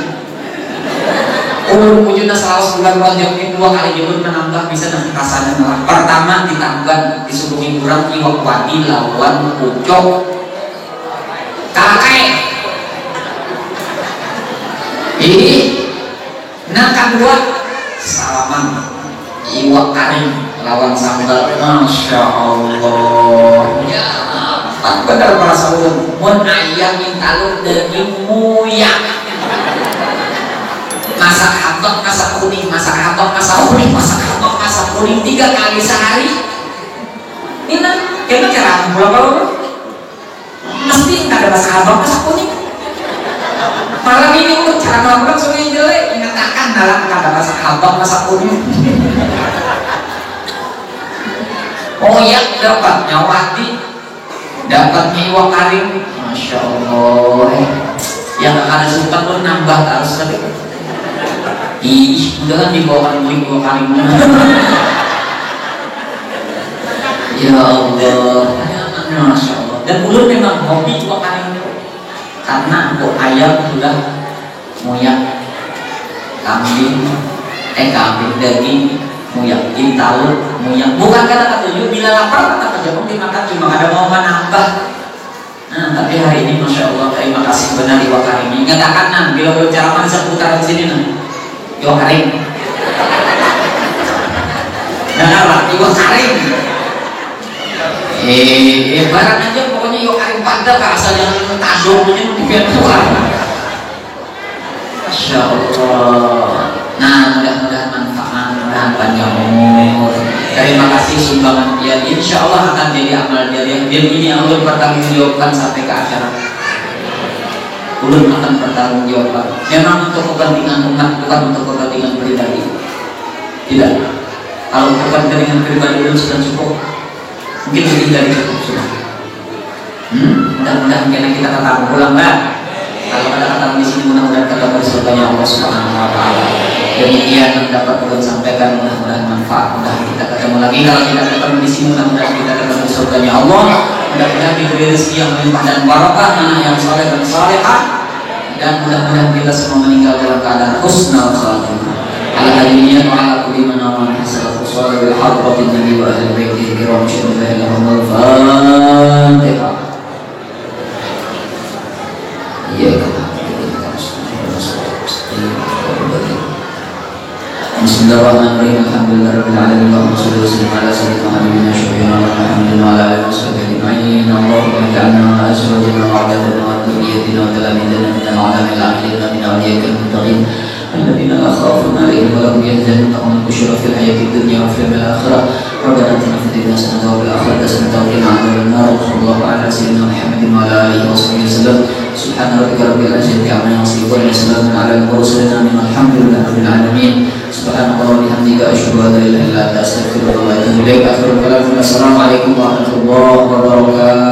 wujudnya selalu bulan jam 2 kali jemput menambah bisa dengan kasarnya. Pertama ditambah disuruhi kurang iwak wadi lawan pucuk kakek. Ini nah kedua salaman iwak karing lawan sambal. Masya Allah ya benar merasa ulun mun ayam intalun daging muyak masak hotdog masak kuning masak hotdog masak kuning masak hotdog masak kuning 3 kali sehari. Ini kena cara pulang kalau mesti nggak ada masak hotdog masak kuning. Malam ini untuk cara melakukan sesuatu yang jelek mengatakan dalam kata masak hotdog masak kuning. Oh ya dapat nyawati dapat iwak karing. Masya Allah yang ada sultan pun nambah harus tadi. Ih, udah kan dibawakan iwak karing. Ya Allah, Masya Allah. Dan ulun memang hobi iwak karing karena untuk ayam sudah muyak, kambing daging muyak, intalun muyak. Bukan kata ketujuh bila lapar kata kejauh dimakan cuma ada mau menambah. Nah tapi hari ini Masya Allah terima kasih benar iwak karing ini. Katakan nah bila berbicara mana seputar di sini nah iwak karing. Dan apa iwak karing? Barang aja pokoknya iwak karing pada ke asal yang tadungnya dibiar keluar. Masya Allah. Nah mudah-mudahan manfaat, mudah-mudahan panjang umur. Terima kasih sumbangan dia. Insya Allah akan jadi amal jariah. Dan ini Allah bertanggungjawabkan sampai ke akhirat. Ulun akan bertanggungjawabkan. Memang untuk kepentingan umat, bukan untuk kepentingan pribadi. Tidak. Kalau kepentingan pribadi ulun sudah cukup. Mungkin lebih dari cukup sudah. Mudah-mudahan karena kita tetap pulang lah. Kalau ada kata di sini mudah-mudahan kita bersyukurnya Allah Subhanahu Wa Taala. Demikian yang dapat ulun sampaikan, mudah-mudahan manfaat. Mudah kita ketemu lagi. Kalau kita ketemu di sini mudah-mudahan kita ketemu surganya Allah. Mudah-mudahan diberi rezeki yang melimpah dan barakah, anak yang saleh dan salehah. Dan mudah-mudahan kita semua meninggal dalam keadaan husnul khatimah. Ala hadiniyan wa ala kulli man amana hasanatu salih bil hadratin nabi wa ahli baitihi kiram syuhada lahumul Fatihah. Bismillahirrahmanirrahim. Alhamdulillahirabbil alamin. Allahumma shalli wa sallim ala sayyidina habibina syafi'ina Muhammadin wa ala alihi wa sahbihi ajma'in. Allahumma ij'alna wa azwajana wa awladana wa dhurriyyatina wa talamidana min al-'alamil 'amilina min awliyaikal muttaqin الذين لا خوف عليهم ولا هم يحزنون لهم البشرى في الحياة الدنيا وفي الآخرة ربنا آتنا في الدنيا حسنة وفي الآخرة حسنة وقنا عذاب النار وصلى الله على سيدنا محمد وعلى آله وصحبه وسلم سبحان ربك رب العزة عما يصفون وسلام على المرسلين والحمد لله رب العالمين سبحان الله وبحمدك أشهد أن لا إله إلا أنت أستغفرك وأتوب إليك آخر الكلام السلام عليكم ورحمة الله وبركاته.